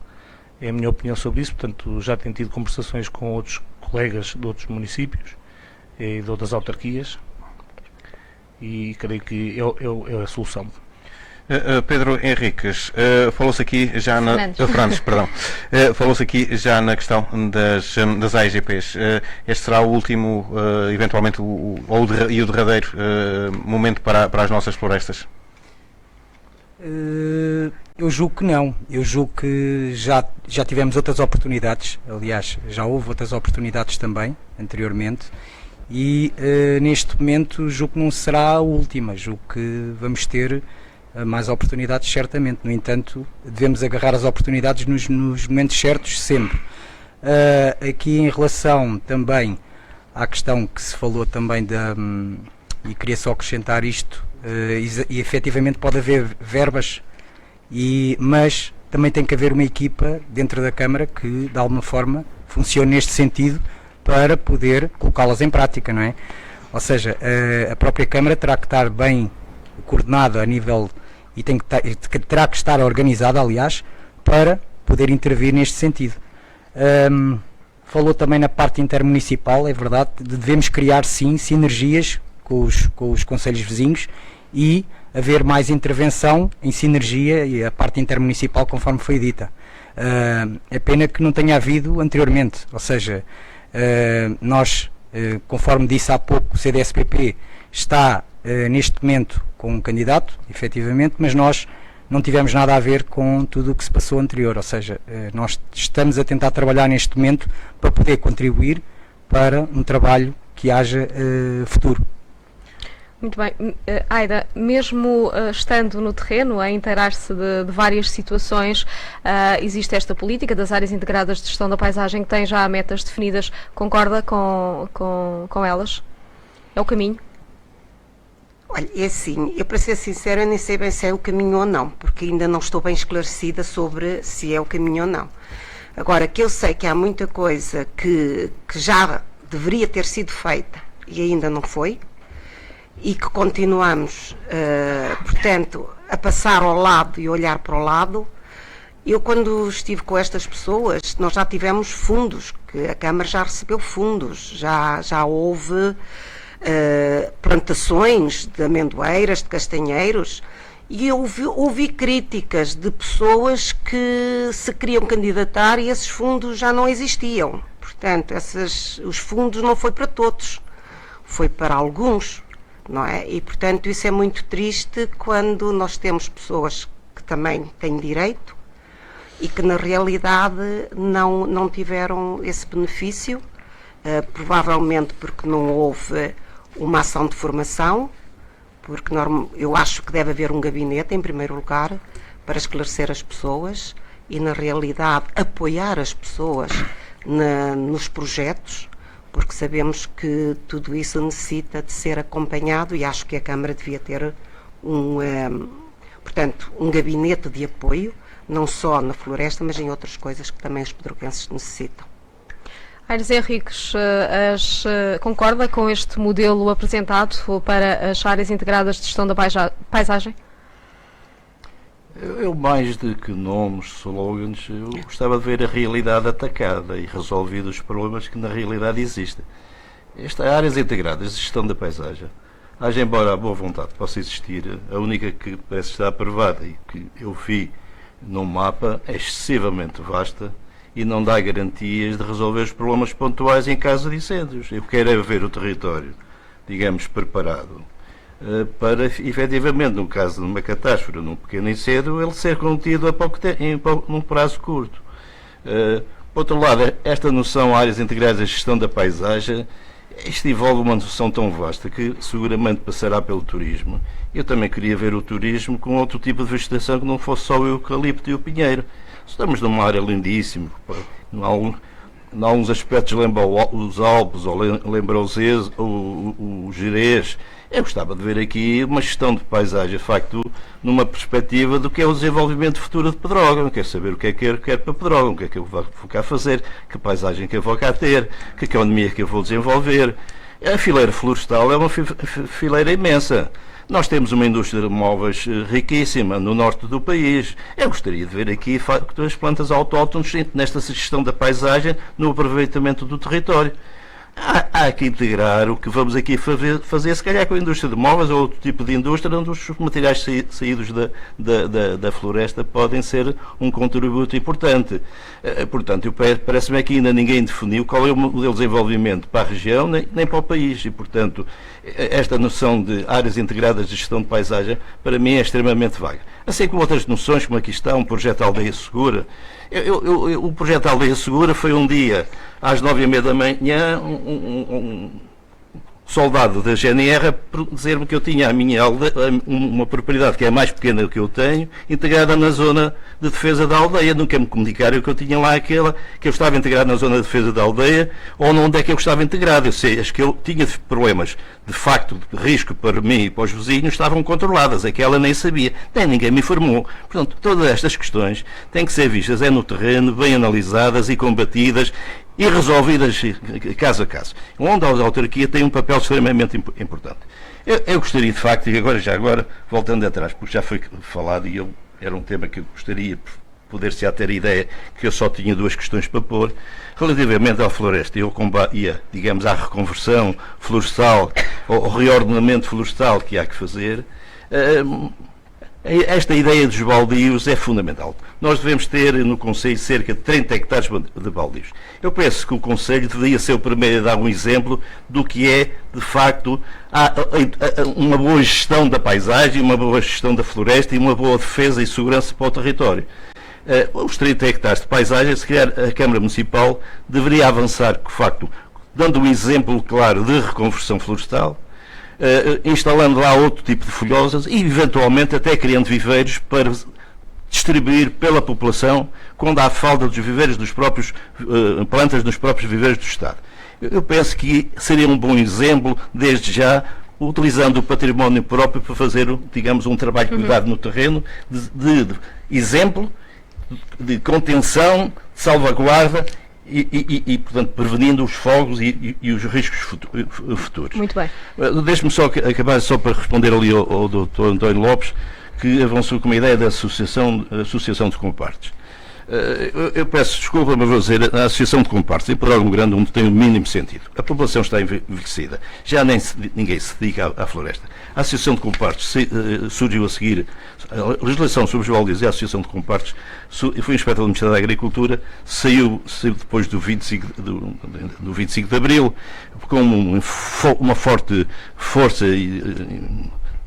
É a minha opinião sobre isso. Portanto, já tenho tido conversações com outros colegas de outros municípios e de outras autarquias e creio que é a solução. Pedro Henriques, falou-se aqui já na Fernandes, perdão. Falou-se aqui já na questão das AIGPs. Este será o último, eventualmente, o derradeiro momento para as nossas florestas? Eu julgo que não. Eu julgo que já tivemos outras oportunidades. Aliás, já houve outras oportunidades também, anteriormente. E neste momento julgo que não será a última. Julgo que vamos ter mais oportunidades, certamente. No entanto, devemos agarrar as oportunidades nos momentos certos, sempre. Aqui em relação também à questão que se falou também e queria só acrescentar isto, e efetivamente pode haver verbas, mas também tem que haver uma equipa dentro da Câmara que, de alguma forma, funcione neste sentido para poder colocá-las em prática, não é? Ou seja, a própria Câmara terá que estar bem coordenada a nível e terá que estar organizada, aliás, para poder intervir neste sentido. Falou também na parte intermunicipal, é verdade, devemos criar sim sinergias com os concelhos vizinhos e haver mais intervenção em sinergia e a parte intermunicipal, conforme foi dita. É pena que não tenha havido anteriormente, ou seja, nós, conforme disse há pouco, o CDS-PP está neste momento com um candidato, efetivamente, mas nós não tivemos nada a ver com tudo o que se passou anterior, ou seja, nós estamos a tentar trabalhar neste momento para poder contribuir para um trabalho que haja futuro. Muito bem. Aida, mesmo estando no terreno, a inteirar-se de várias situações, existe esta política das áreas integradas de gestão da paisagem que tem já metas definidas. Concorda com elas? É o caminho? Olha, é assim, eu para ser sincera nem sei bem se é o caminho ou não, porque ainda não estou bem esclarecida sobre se é o caminho ou não. Agora, que eu sei que há muita coisa que já deveria ter sido feita e ainda não foi, e que continuamos, portanto, a passar ao lado e olhar para o lado. Eu, quando estive com estas pessoas, nós já tivemos fundos, que a Câmara já recebeu fundos, já houve plantações de amendoeiras, de castanheiros, e eu ouvi críticas de pessoas que se queriam candidatar e esses fundos já não existiam. Portanto, os fundos não foi para todos, foi para alguns, não é? E, portanto, isso é muito triste quando nós temos pessoas que também têm direito e que, na realidade, não tiveram esse benefício, provavelmente porque não houve uma ação de formação, porque eu acho que deve haver um gabinete, em primeiro lugar, para esclarecer as pessoas e, na realidade, apoiar as pessoas nos projetos, porque sabemos que tudo isso necessita de ser acompanhado e acho que a Câmara devia ter portanto, um gabinete de apoio, não só na floresta, mas em outras coisas que também os pedroguenses necessitam. Aires Henriques, concorda com este modelo apresentado para as áreas integradas de gestão da paisagem? Eu, mais do que nomes, slogans, eu gostava de ver a realidade atacada e resolvidos os problemas que na realidade existem. Estas áreas integradas de gestão da paisagem, haja embora a boa vontade possa existir, a única que parece estar aprovada e que eu vi no mapa é excessivamente vasta e não dá garantias de resolver os problemas pontuais em caso de incêndios. Eu quero é ver o território, digamos, preparado para, efetivamente, no caso de uma catástrofe, num pequeno incêndio, ele ser contido num prazo curto. Por outro lado, esta noção áreas integradas de gestão da paisagem, isto envolve uma noção tão vasta que seguramente passará pelo turismo. Eu também queria ver o turismo com outro tipo de vegetação que não fosse só o eucalipto e o pinheiro. Estamos numa área lindíssima, em alguns aspectos lembra os Alpes, ou lembra o Gerês. Eu gostava de ver aqui uma gestão de paisagem, de facto, numa perspectiva do que é o desenvolvimento futuro de Pedrógão. Quer saber o que é que eu quero para Pedrógão, o que é que eu vou cá fazer, que paisagem que eu vou cá ter, que economia que eu vou desenvolver. A fileira florestal é uma fileira imensa. Nós temos uma indústria de móveis riquíssima no norte do país. Eu gostaria de ver aqui as plantas autóctones nesta gestão da paisagem, no aproveitamento do território. Há que integrar o que vamos aqui fazer, se calhar com a indústria de móveis ou outro tipo de indústria, onde os materiais saídos da floresta podem ser um contributo importante. Portanto, parece-me que ainda ninguém definiu qual é o modelo de desenvolvimento para a região nem para o país e, portanto, esta noção de áreas integradas de gestão de paisagem, para mim, é extremamente vaga. Assim como outras noções, como aqui está, um projeto Aldeia Segura. O projeto Aldeia Segura foi um dia, às 9h30 da manhã, um soldado da GNR dizer-me que eu tinha a minha aldeia, uma propriedade que é mais pequena do que eu tenho, integrada na zona de defesa da aldeia. Nunca me comunicaram que eu tinha lá aquela, que eu estava integrado na zona de defesa da aldeia, ou onde é que eu estava integrado. Eu sei, as que eu tinha problemas, de facto, de risco para mim e para os vizinhos, estavam controladas. Aquela nem sabia, nem ninguém me informou. Portanto, todas estas questões têm que ser vistas no terreno, bem analisadas e combatidas, e resolvidas caso a caso, onde a autarquia tem um papel extremamente importante. Eu gostaria, de facto, e agora, voltando atrás, porque já foi falado, e era um tema que eu gostaria de poder-se a ter a ideia que eu só tinha duas questões para pôr, relativamente à floresta digamos, à reconversão florestal, ao reordenamento florestal que há que fazer. Esta ideia dos baldios é fundamental. Nós devemos ter no Conselho cerca de 30 hectares de baldios. Eu penso que o Conselho deveria ser o primeiro a dar um exemplo do que é, de facto, uma boa gestão da paisagem, uma boa gestão da floresta e uma boa defesa e segurança para o território. Os 30 hectares de paisagem, se calhar a Câmara Municipal deveria avançar, de facto, dando um exemplo claro de reconversão florestal, instalando lá outro tipo de folhosas e, eventualmente, até criando viveiros para distribuir pela população quando há falta dos viveiros dos próprios plantas nos próprios viveiros do Estado. Eu penso que seria um bom exemplo, desde já, utilizando o património próprio para fazer, digamos, um trabalho de cuidado no terreno, de exemplo, de contenção, de salvaguarda e, portanto, prevenindo os fogos e os riscos futuros. Muito bem. Deixe-me só acabar só para responder ali ao Dr. António Lopes, que avançou com uma ideia da associação de compartes. Eu peço desculpa, mas vou dizer, a associação de compartes em Pedrógão Grande não tem o mínimo sentido. A população está envelhecida, já ninguém se dedica à floresta. A associação de compartes surgiu a seguir a legislação sobre os baldios e a associação de compartes. Eu fui inspetor do Ministério da Agricultura, saiu depois do 25 de Abril, com uma forte força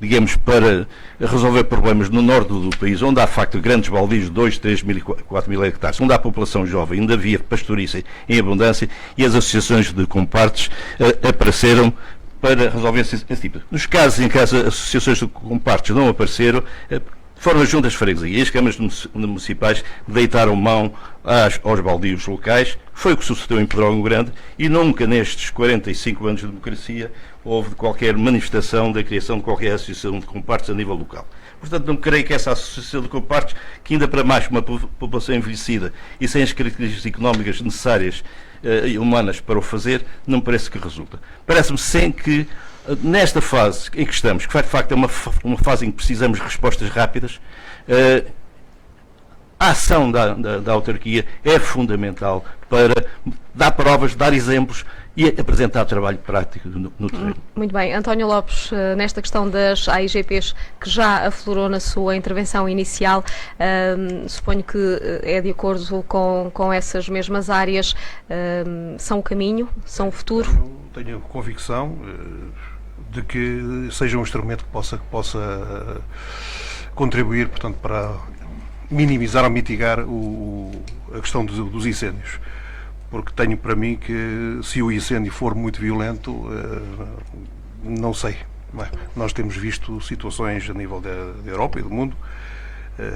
digamos, para resolver problemas no norte do país, onde há, de facto, grandes baldios de 2, 3 mil e 4 mil hectares, onde há população jovem, onde havia pastorícia em abundância, e as associações de compartes apareceram para resolver esse tipo. Nos casos em que as associações de compartes não apareceram, foram as juntas de freguesia e as câmaras municipais deitaram mão aos baldios locais. Foi o que sucedeu em Pedrógão Grande e nunca nestes 45 anos de democracia houve qualquer manifestação da criação de qualquer associação de compartes a nível local. Portanto, não creio que essa associação de compartes, que ainda para mais uma população envelhecida e sem as características económicas necessárias e humanas para o fazer, não me parece que resulta. Parece-me sim que nesta fase em que estamos, que de facto é uma fase em que precisamos de respostas rápidas, a ação da autarquia é fundamental para dar provas, dar exemplos e apresentar trabalho prático no terreno. Muito bem. António Lopes, nesta questão das AIGPs, que já aflorou na sua intervenção inicial, suponho que é de acordo com essas mesmas áreas, são o caminho, são o futuro? Tenho convicção de que seja um instrumento que possa contribuir, portanto, para minimizar ou mitigar a questão dos incêndios. Porque tenho para mim que se o incêndio for muito violento, não sei. Nós temos visto situações a nível da Europa e do mundo,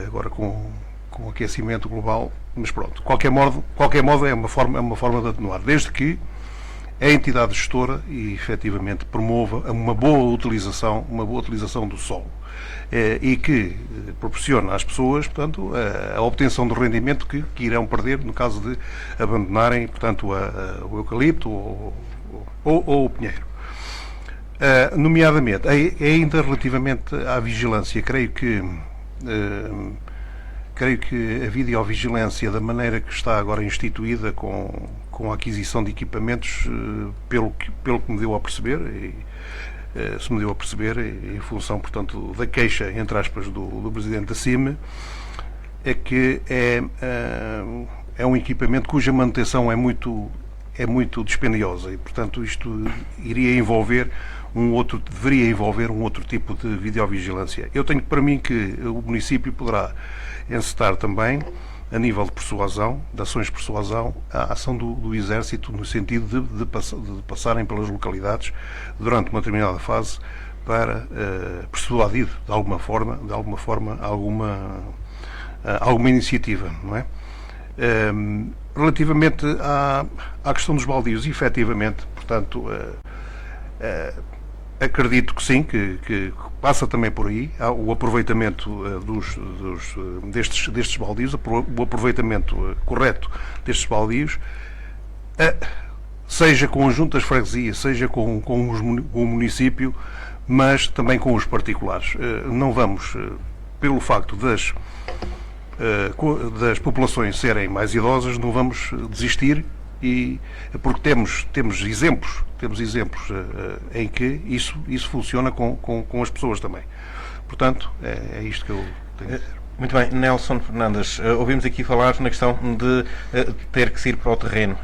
agora com com o aquecimento global, mas pronto, de qualquer modo é uma forma de atenuar, desde que a entidade gestora e efetivamente promova uma boa utilização do solo e que proporciona às pessoas, portanto, a obtenção do rendimento que irão perder no caso de abandonarem, portanto, o eucalipto ou o pinheiro. Nomeadamente, ainda relativamente à vigilância, creio que a videovigilância, da maneira que está agora instituída com a aquisição de equipamentos, pelo que me deu a perceber, se me deu a perceber, em função, portanto, da queixa, entre aspas, do Presidente da CIME, é que é um equipamento cuja manutenção é muito dispendiosa e, portanto, isto deveria envolver um outro tipo de videovigilância. Eu tenho para mim que o município poderá encetar também, a nível de persuasão, de ações de persuasão, a ação do Exército, no sentido de passarem pelas localidades durante uma determinada fase para persuadir de alguma forma alguma iniciativa, não é? Relativamente à questão dos baldios, efetivamente, portanto, acredito que sim, que passa também por aí o aproveitamento destes baldios, o aproveitamento correto destes baldios, seja com as juntas de freguesia, seja com o município, mas também com os particulares. Não vamos, pelo facto das populações serem mais idosas, não vamos desistir, porque temos exemplos em que isso funciona com as pessoas também. Portanto, é isto que eu tenho a dizer. Muito bem, Nelson Fernandes, ouvimos aqui falar na questão de ter que ir para o terreno.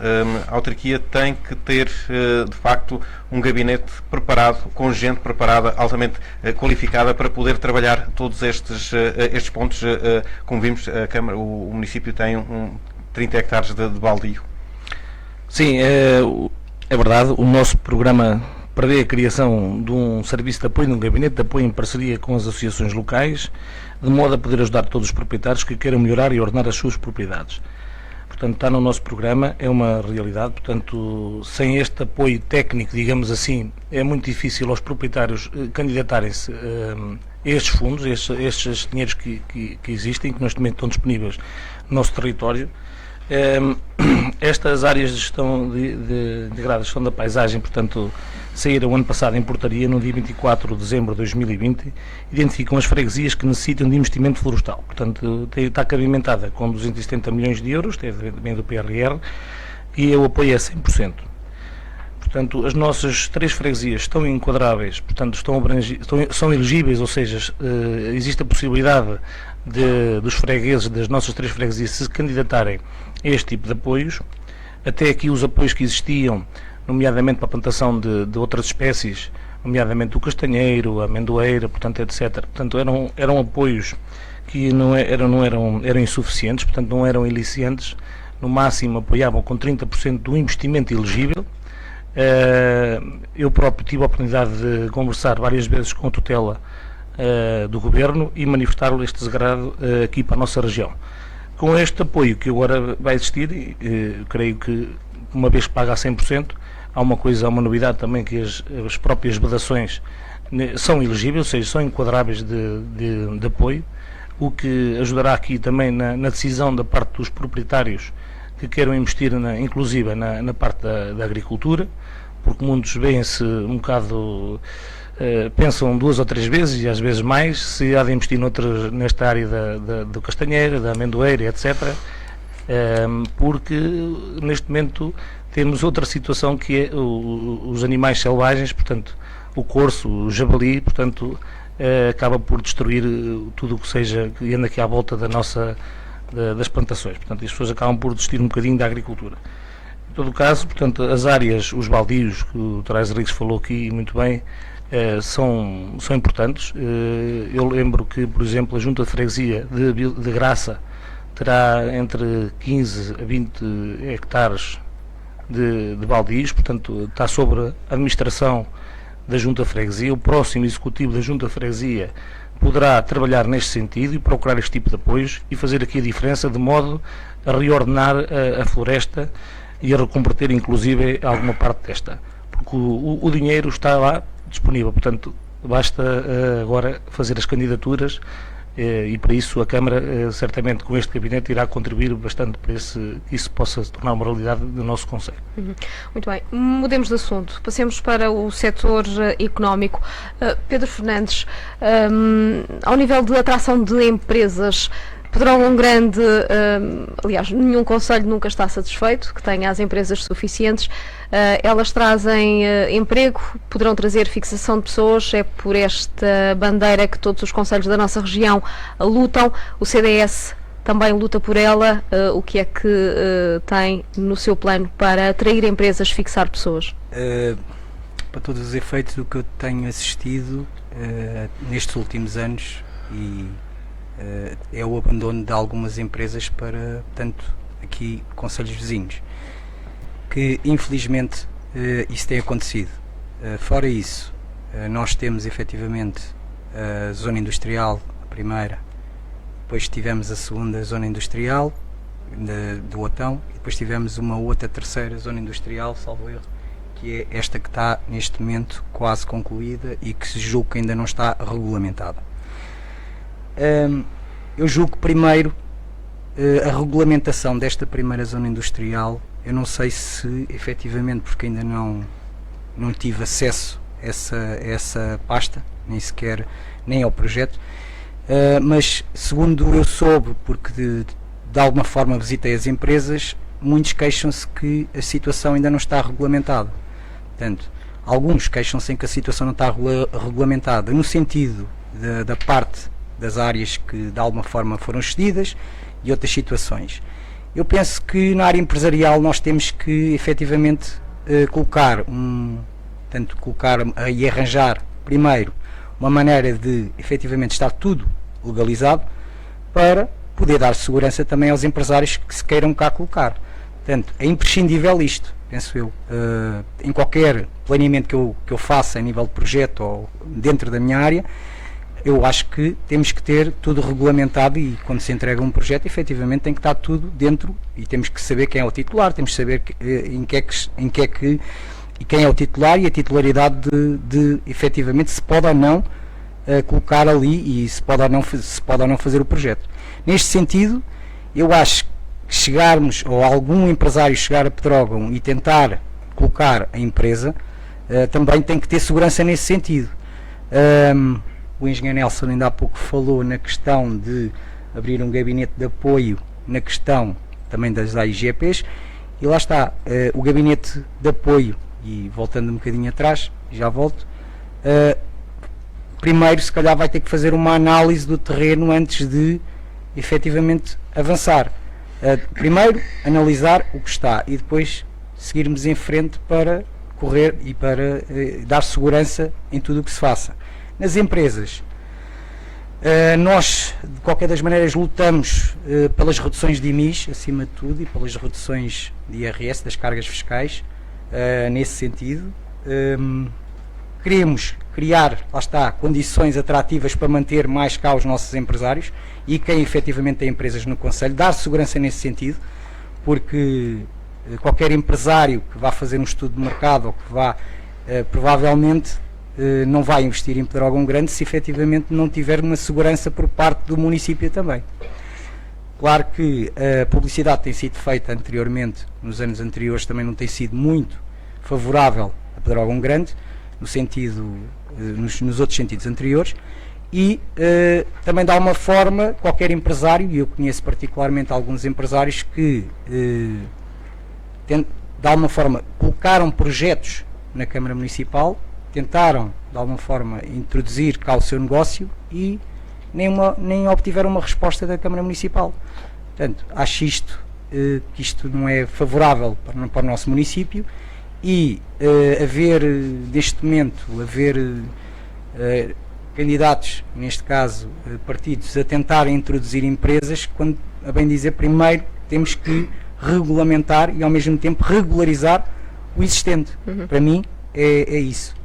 A autarquia tem que ter, de facto, um gabinete preparado, com gente preparada, altamente qualificada, para poder trabalhar todos estes pontos. Como vimos, o município tem 30 hectares de baldio. Sim, é verdade. O nosso programa prevê a criação de um serviço de apoio, de um gabinete de apoio em parceria com as associações locais, de modo a poder ajudar todos os proprietários que queiram melhorar e ordenar as suas propriedades. Portanto, está no nosso programa, é uma realidade. Portanto, sem este apoio técnico, digamos assim, é muito difícil aos proprietários candidatarem-se a estes fundos, estes dinheiros que existem, que neste momento estão disponíveis no nosso território. Estas áreas de gestão integrada, gestão da paisagem, portanto, saíram ano passado em portaria, no dia 24 de dezembro de 2020, identificam as freguesias que necessitam de investimento florestal. Portanto, está cabimentada com 270 milhões de euros, também do PRR, e o apoio é 100%. Portanto, as nossas 3 freguesias estão enquadráveis, portanto, são elegíveis, ou seja, existe a possibilidade dos fregueses das nossas 3 freguesias se candidatarem a este tipo de apoios. Até aqui os apoios que existiam, nomeadamente para a plantação de outras espécies, nomeadamente o castanheiro, a amendoeira, portanto, etc. Portanto, eram apoios que eram insuficientes, portanto, não eram aliciantes. No máximo apoiavam com 30% do investimento elegível. Eu próprio tive a oportunidade de conversar várias vezes com a tutela do Governo e manifestar este desagrado aqui para a nossa região. Com este apoio que agora vai existir, creio que, uma vez que paga a 100%, há uma novidade também, que as próprias vedações são elegíveis, ou seja, são enquadráveis de apoio, o que ajudará aqui também na decisão da parte dos proprietários que queiram investir, inclusive na parte da agricultura, porque muitos veem-se um bocado, pensam 2 ou 3 vezes, e às vezes mais, se há de investir nesta área do castanheiro, da amendoeira, etc., porque neste momento temos outra situação, que é os animais selvagens, portanto, o corso, o javali, portanto, acaba por destruir tudo o que seja, que anda aqui à volta das plantações. Portanto, as pessoas acabam por desistir um bocadinho da agricultura. Em todo o caso, portanto, as áreas, os baldios, que o Trais Rodrigues falou aqui muito bem, são importantes. Eu lembro que, por exemplo, a Junta de Freguesia de Graça terá entre 15 a 20 hectares de baldios, portanto, está sobre a administração da Junta de Freguesia. O próximo executivo da Junta de Freguesia poderá trabalhar neste sentido e procurar este tipo de apoios e fazer aqui a diferença de modo a reordenar a floresta e a reconverter inclusive alguma parte desta. Porque o dinheiro está lá disponível, portanto basta agora fazer as candidaturas e para isso a Câmara certamente com este gabinete irá contribuir bastante para que isso possa se tornar uma realidade do nosso concelho. Muito bem, mudemos de assunto, passemos para o setor económico. Pedro Fernandes, ao nível de atração de empresas, Pedrógão Grande, aliás, nenhum concelho nunca está satisfeito que tenha as empresas suficientes. Elas trazem emprego, poderão trazer fixação de pessoas, é por esta bandeira que todos os concelhos da nossa região lutam. O CDS também luta por ela. O que é que tem no seu plano para atrair empresas, fixar pessoas? Para todos os efeitos, o que eu tenho assistido nestes últimos anos é o abandono de algumas empresas para, tanto aqui, concelhos vizinhos, que infelizmente isso tem acontecido. Fora isso, nós temos efetivamente a zona industrial, a primeira, depois tivemos a segunda zona industrial do Otão, e depois tivemos uma outra terceira zona industrial, salvo erro, que é esta que está neste momento quase concluída e que se julga que ainda não está regulamentada. Eu julgo que primeiro a regulamentação desta primeira zona industrial, eu não sei se efetivamente, porque ainda não tive acesso a essa pasta, nem ao projeto, mas segundo eu soube, porque de alguma forma visitei as empresas, muitos queixam-se que a situação ainda não está regulamentada. Portanto, alguns queixam-se em que a situação não está regulamentada no sentido da parte das áreas que de alguma forma foram cedidas e outras situações. Eu penso que na área empresarial nós temos que efetivamente colocar e arranjar primeiro uma maneira de efetivamente estar tudo legalizado para poder dar segurança também aos empresários que se queiram cá colocar. Portanto, é imprescindível isto, penso eu. Em qualquer planeamento que eu faça a nível de projeto ou dentro da minha área, eu acho que temos que ter tudo regulamentado e quando se entrega um projeto, efetivamente tem que estar tudo dentro e temos que saber quem é o titular, temos que saber quem é o titular e a titularidade de efetivamente se pode ou não colocar ali e se pode ou não fazer o projeto. Neste sentido, eu acho que chegarmos, ou algum empresário chegar a Pedrógão e tentar colocar a empresa, também tem que ter segurança nesse sentido. O engenheiro Nelson ainda há pouco falou na questão de abrir um gabinete de apoio na questão também das AIGPs e lá está, o gabinete de apoio, e voltando um bocadinho atrás, já volto, primeiro se calhar vai ter que fazer uma análise do terreno antes de efetivamente avançar. Primeiro analisar o que está e depois seguirmos em frente para correr e para dar segurança em tudo o que se faça. Nas empresas, nós de qualquer das maneiras lutamos pelas reduções de IMIs, acima de tudo, e pelas reduções de IRS, das cargas fiscais, nesse sentido. Queremos criar, lá está, condições atrativas para manter mais cá os nossos empresários e quem efetivamente tem empresas no concelho, dar segurança nesse sentido, porque qualquer empresário que vá fazer um estudo de mercado ou que vá, provavelmente, não vai investir em Pedrógão Grande se efetivamente não tiver uma segurança por parte do município também. Claro que a publicidade tem sido feita anteriormente, nos anos anteriores também não tem sido muito favorável a Pedrógão Grande, no sentido, nos outros sentidos anteriores, e também de alguma forma qualquer empresário, e eu conheço particularmente alguns empresários que de alguma forma colocaram projetos na Câmara Municipal, tentaram de alguma forma introduzir cá o seu negócio e nem obtiveram uma resposta da Câmara Municipal. Portanto, acho que isto não é favorável para o nosso município e neste momento, candidatos, neste caso partidos, a tentarem introduzir empresas, quando, a bem dizer, primeiro temos que regulamentar e ao mesmo tempo regularizar o existente. Para mim é isso.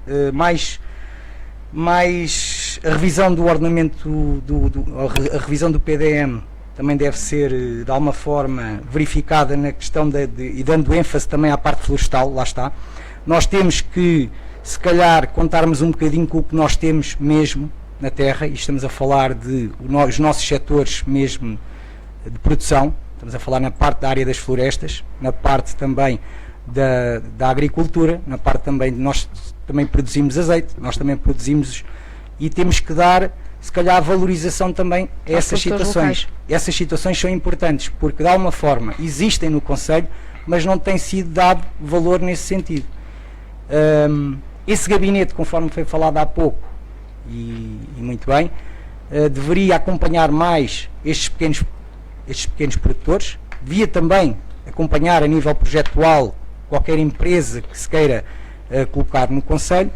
Mais a revisão do ordenamento, a revisão do PDM também deve ser, de alguma forma, verificada na questão e dando ênfase também à parte florestal, lá está. Nós temos que, se calhar, contarmos um bocadinho com o que nós temos mesmo na terra, e estamos a falar de os nossos setores mesmo de produção, estamos a falar na parte da área das florestas, na parte também da agricultura, na parte também de nós também produzimos azeite, nós também produzimos, e temos que dar, se calhar, valorização também a essas situações. Essas situações são importantes, porque de alguma forma existem no Conselho, mas não tem sido dado valor nesse sentido. Esse gabinete, conforme foi falado há pouco, e muito bem, deveria acompanhar mais estes pequenos produtores, devia também acompanhar a nível projetual qualquer empresa que se queira colocar no Conselho,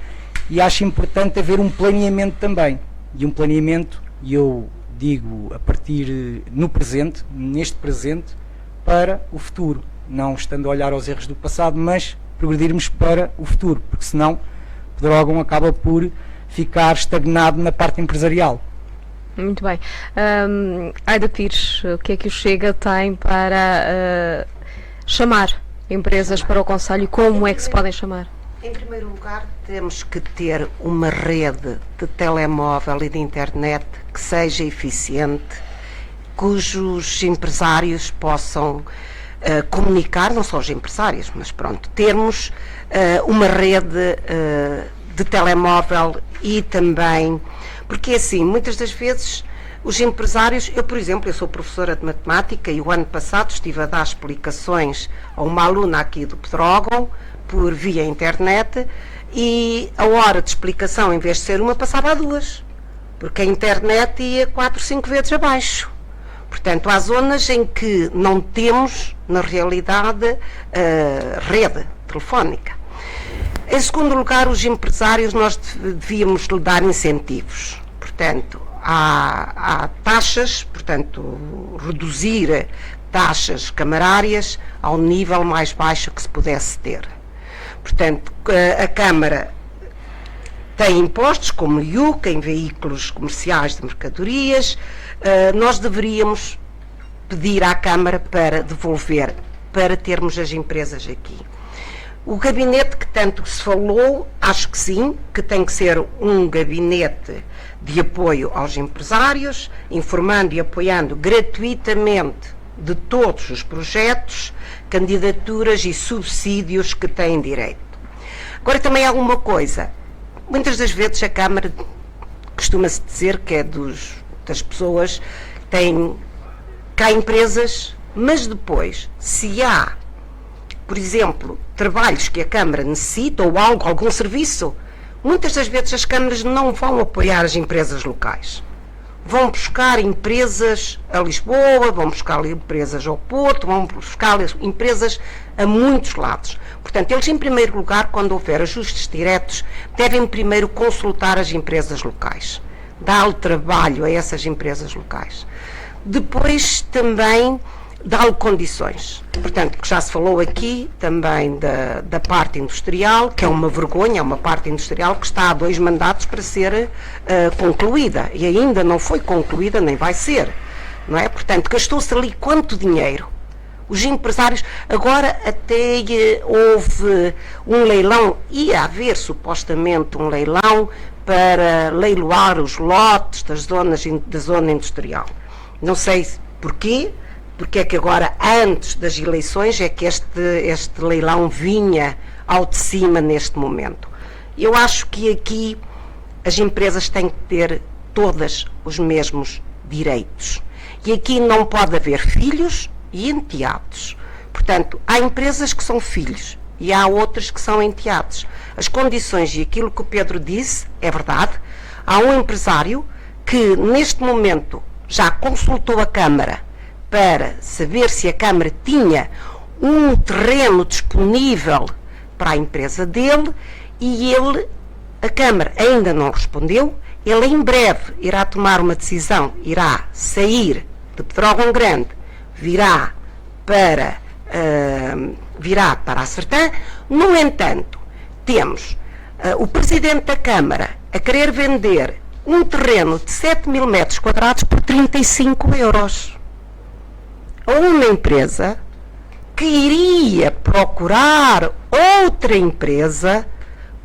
e acho importante haver um planeamento também, e um planeamento, e eu digo a partir no presente, neste presente, para o futuro, não estando a olhar aos erros do passado, mas progredirmos para o futuro, porque senão Pedrógão acaba por ficar estagnado na parte empresarial. Muito bem. Aida Pires, o que é que o Chega tem para chamar empresas para o Conselho? Como é que se podem chamar? Em primeiro lugar, temos que ter uma rede de telemóvel e de internet que seja eficiente, cujos empresários possam comunicar, não só os empresários, mas pronto, termos uma rede de telemóvel e também, porque assim, muitas das vezes os empresários, eu por exemplo, eu sou professora de matemática e o ano passado estive a dar explicações a uma aluna aqui do Pedrógão por via internet, e a hora de explicação, em vez de ser uma, passava a 2, porque a internet ia 4, 5 vezes abaixo. Portanto, há zonas em que não temos, na realidade, rede telefónica. Em segundo lugar, os empresários, nós devíamos lhe dar incentivos. Portanto, há taxas, portanto, reduzir taxas camarárias ao nível mais baixo que se pudesse ter. Portanto, a Câmara tem impostos como IUC em veículos comerciais de mercadorias. Nós deveríamos pedir à Câmara para devolver, para termos as empresas aqui. O gabinete que tanto se falou, acho que sim, que tem que ser um gabinete de apoio aos empresários, informando e apoiando gratuitamente de todos os projetos, candidaturas e subsídios que têm direito. Agora também há uma coisa, muitas das vezes a Câmara costuma-se dizer que é das pessoas que têm cá empresas, mas depois, se há, por exemplo, trabalhos que a Câmara necessita ou algo, algum serviço, muitas das vezes as câmaras não vão apoiar as empresas locais. Vão buscar empresas a Lisboa, vão buscar empresas ao Porto, vão buscar empresas a muitos lados. Portanto, eles, em primeiro lugar, quando houver ajustes diretos, devem primeiro consultar as empresas locais. Dar trabalho a essas empresas locais. Depois, também, dá-lhe condições. Portanto, já se falou aqui também da parte industrial, que é uma vergonha, é uma parte industrial que está há 2 mandatos para ser concluída, e ainda não foi concluída, nem vai ser, não é? Portanto, gastou-se ali quanto dinheiro? Os empresários, agora até houve um leilão, ia haver supostamente um leilão para leiloar os lotes da zona industrial. Não sei porquê, porque é que agora, antes das eleições, é que este leilão vinha ao de cima neste momento. Eu acho que aqui as empresas têm que ter todas os mesmos direitos. E aqui não pode haver filhos e enteados. Portanto, há empresas que são filhos e há outras que são enteados. As condições e aquilo que o Pedro disse é verdade. Há um empresário que, neste momento, já consultou a Câmara para saber se a Câmara tinha um terreno disponível para a empresa dele, e a Câmara ainda não respondeu. Ele em breve irá tomar uma decisão, irá sair de Pedrógão Grande, virá para a Sertã. No entanto, temos o Presidente da Câmara a querer vender um terreno de 7 mil metros quadrados por 35 euros. A uma empresa que iria procurar outra empresa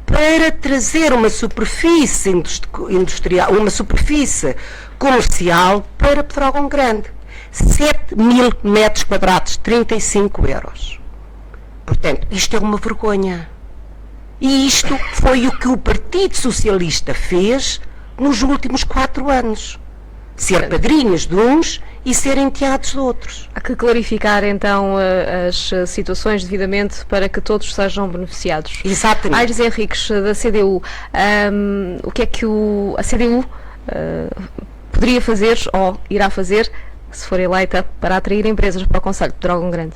para trazer uma superfície industrial, uma superfície comercial para Pedrógão Grande. 7 mil metros quadrados, 35 euros. Portanto, isto é uma vergonha. E isto foi o que o Partido Socialista fez nos últimos 4 anos. Ser padrinhos de uns e ser enteados de outros. Há que clarificar então as situações devidamente para que todos sejam beneficiados. Exatamente. Aires Henriques, da CDU, o que é que a CDU poderia fazer ou irá fazer, se for eleita, para atrair empresas para o concelho de Pedrógão Grande?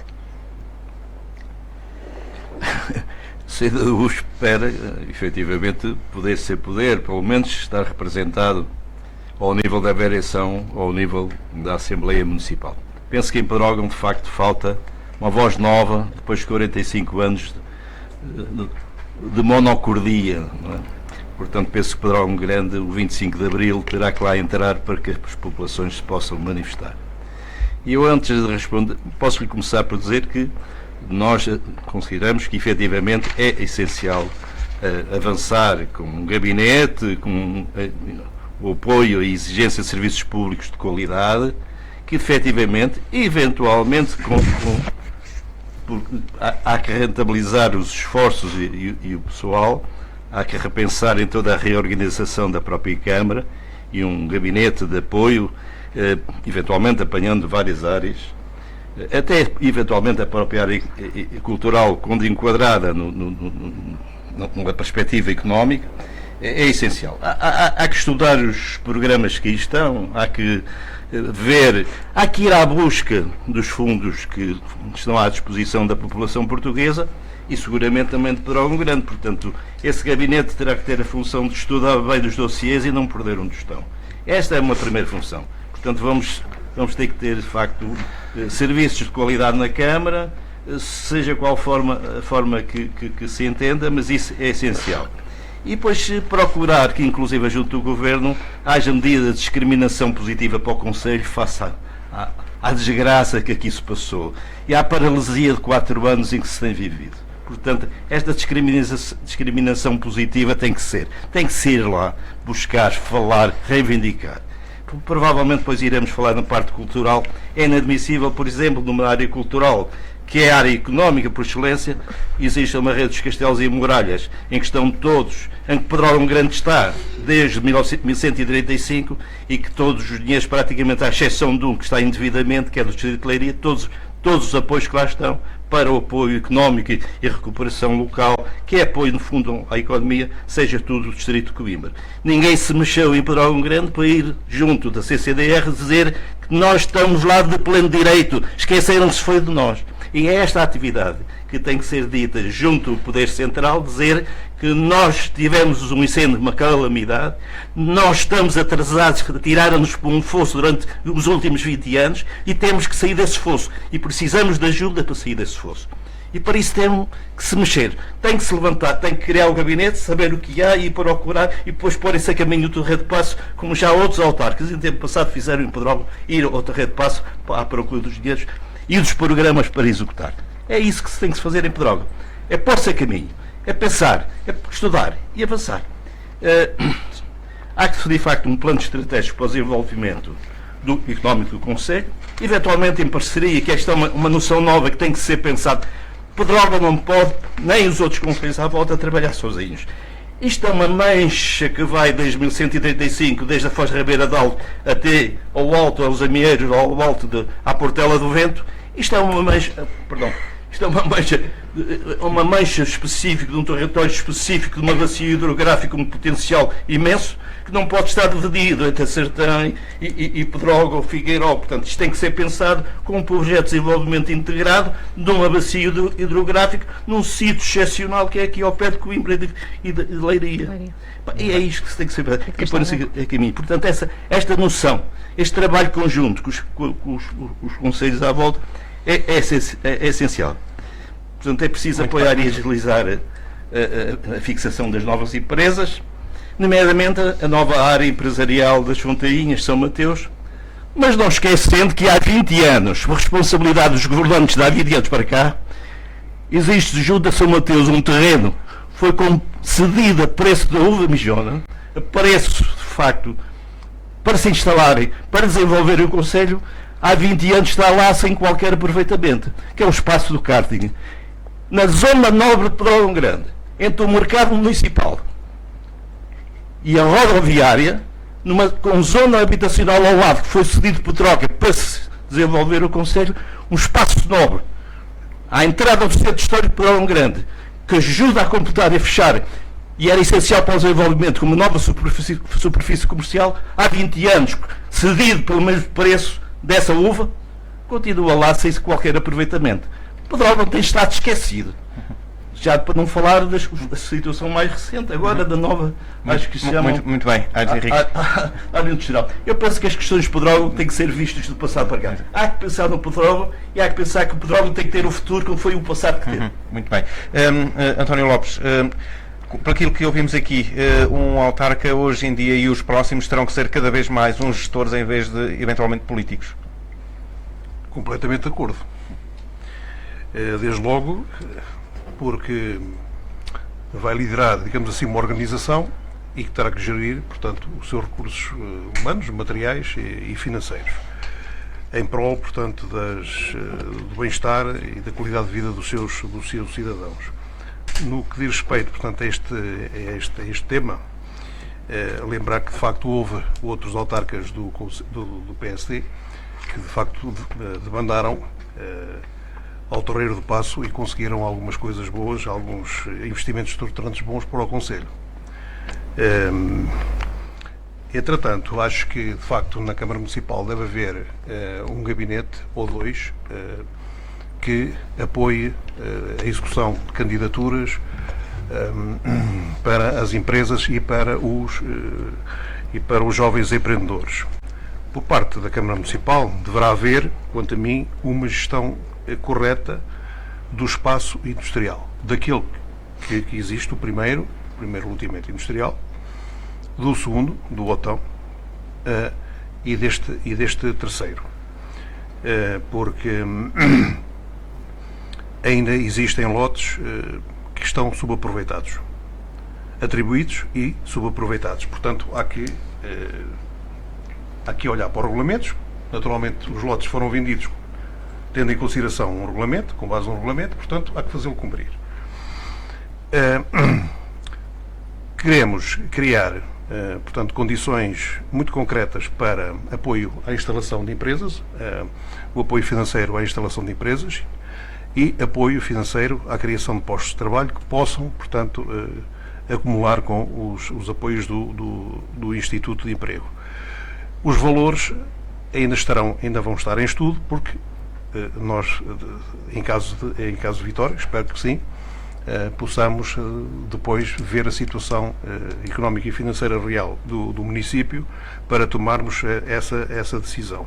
CDU espera, efetivamente, poder ser poder, pelo menos estar representado ao nível da vereação, ao nível da Assembleia Municipal. Penso que em Pedrógão, de facto, falta uma voz nova, depois de 45 anos de monocordia. Não é? Portanto, penso que Pedrógão Grande, o 25 de Abril, terá que lá entrar para que as populações se possam manifestar. E eu, antes de responder, posso-lhe começar por dizer que nós consideramos que, efetivamente, é essencial avançar com um gabinete, com o apoio e exigência de serviços públicos de qualidade, que, efetivamente, eventualmente, há que rentabilizar os esforços e o pessoal, há que repensar em toda a reorganização da própria Câmara e um gabinete de apoio, eventualmente apanhando várias áreas, até eventualmente a própria área cultural, quando enquadrada numa perspectiva económica, é essencial. Há que estudar os programas que aí estão, há que ver, há que ir à busca dos fundos que estão à disposição da população portuguesa e seguramente também de Pedrógão Grande. Portanto, esse gabinete terá que ter a função de estudar bem dos dossiês e não perder um tostão. Esta é uma primeira função. Portanto, vamos ter que ter, de facto, serviços de qualidade na Câmara, seja qual a forma que se entenda, mas isso é essencial. E depois procurar que, inclusive junto do Governo, haja medida de discriminação positiva para o Conselho face à desgraça que aqui se passou e à paralisia de 4 anos em que se tem vivido. Portanto, esta discriminação positiva tem que ser ir lá, buscar, falar, reivindicar. Provavelmente depois iremos falar na parte cultural. É inadmissível, por exemplo, numa área cultural, que é a área económica por excelência, existe uma rede dos castelos e muralhas em que estão todos, em que Pedrógão Grande está desde 1135 e que todos os dinheiros, praticamente à exceção de um que está indevidamente, que é do Distrito de Leiria, todos os apoios que lá estão para o apoio económico e recuperação local, que é apoio, no fundo, à economia, seja tudo do Distrito de Coimbra. Ninguém se mexeu em Pedrógão Grande para ir junto da CCDR dizer que nós estamos lá de pleno direito, esqueceram-se foi de nós. E é esta atividade que tem que ser dita junto do Poder Central, dizer que nós tivemos um incêndio, uma calamidade, nós estamos atrasados, tiraram-nos por um fosso durante os últimos 20 anos e temos que sair desse fosso. E precisamos de ajuda para sair desse fosso. E para isso temos que se mexer. Tem que se levantar, tem que criar o gabinete, saber o que há e procurar e depois pôr-se a caminho do Torre de Passo, como já outros autarcas em tempo passado fizeram em Pedrógão, ir ao Torre de Passo à procura dos dinheiros e dos programas para executar. É isso que se tem que fazer em Pedrógão. É pôr-se a caminho, é pensar, é estudar e avançar. Há que de facto um plano estratégico para o desenvolvimento económico do Concelho, eventualmente em parceria, que esta é uma noção nova que tem que ser pensada. Pedrógão não pode, nem os outros concelhos à volta, trabalhar sozinhos. Isto é uma mancha que vai desde 1135, desde a Foz de Ribeira de Alto até ao alto, aos Amieiros, ao alto à Portela do Vento. Isto é uma mancha, uma mancha específica, de um território específico, de uma bacia hidrográfica com um potencial imenso, que não pode estar dividido entre Sertã e Pedrógão ou Figueiró. Portanto, isto tem que ser pensado com um projeto de desenvolvimento integrado de uma bacia hidrográfica num sítio excepcional que é aqui ao pé de Coimbra e de Leiria. E é isto que se tem que ser pensado. E põe-se a caminho. Portanto, esta noção, este trabalho conjunto com os concelhos à volta é essencial. Portanto, é preciso apoiar e agilizar a fixação das novas empresas. nomeadamente a nova área empresarial das Fontainhas, São Mateus, mas não esquecendo que há 20 anos, por responsabilidade dos governantes de há 20 anos para cá, existe junto a São Mateus um terreno, foi cedido a preço da uva mijona, a preço, de facto, para se instalarem, para desenvolverem o Conselho, há 20 anos está lá sem qualquer aproveitamento, que é o espaço do karting. Na zona nobre de Pedrógão Grande, entre o mercado municipal e a rodoviária, com zona habitacional ao lado, que foi cedido por troca para se desenvolver o Conselho, um espaço nobre, à entrada do centro histórico de Pedrógão Grande, que ajuda a completar e a fechar, e era essencial para o desenvolvimento, como nova superfície comercial, há 20 anos, cedido pelo mesmo preço dessa uva, continua lá sem qualquer aproveitamento. Pedrógão tem estado esquecido. Já para não falar da situação mais recente, agora da nova, acho que se chama... Muito bem, área industrial. Eu penso que as questões de Pedrógão têm que ser vistas do passado para cá. Há que pensar no Pedrógão e há que pensar que o Pedrógão tem que ter o futuro como foi o passado que teve. Muito bem. António Lopes, por aquilo que ouvimos aqui, um autarca hoje em dia e os próximos terão que ser cada vez mais uns gestores em vez de eventualmente políticos. Completamente de acordo. Desde logo, porque vai liderar, digamos assim, uma organização e que terá que gerir, portanto, os seus recursos humanos, materiais e financeiros, em prol, portanto, do bem-estar e da qualidade de vida dos seus cidadãos. No que diz respeito, portanto, a este tema, lembrar que, de facto, houve outros autarcas do PSD que, de facto, debandaram ao Torreiro do Paço e conseguiram algumas coisas boas, alguns investimentos estruturantes bons para o Conselho. Entretanto, acho que, de facto, na Câmara Municipal deve haver um gabinete ou dois que apoie a execução de candidaturas para as empresas e para os jovens empreendedores. Por parte da Câmara Municipal deverá haver, quanto a mim, uma gestão correta do espaço industrial, daquele que existe, o primeiro loteamento industrial, do segundo, do Otão, e deste terceiro. Porque ainda existem lotes que estão subaproveitados, atribuídos e subaproveitados. Portanto, há que olhar para os regulamentos. Naturalmente, os lotes foram vendidos tendo em consideração um regulamento, com base num regulamento, portanto, há que fazê-lo cumprir. Queremos criar, portanto, condições muito concretas para apoio à instalação de empresas, o apoio financeiro à instalação de empresas e apoio financeiro à criação de postos de trabalho que possam, portanto, acumular com os apoios do Instituto de Emprego. Os valores ainda vão estar em estudo, porque nós, em caso de vitória, espero que sim, possamos depois ver a situação económica e financeira real do município para tomarmos essa decisão.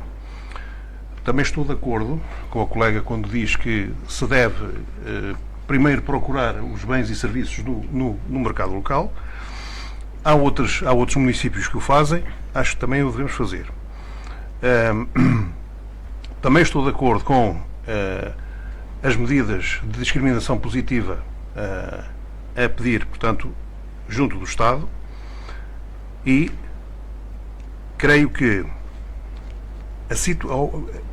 Também estou de acordo com a colega quando diz que se deve primeiro procurar os bens e serviços no mercado local. Há outros municípios que o fazem, acho que também o devemos fazer. Também estou de acordo com as medidas de discriminação positiva a pedir, portanto, junto do Estado, e creio que,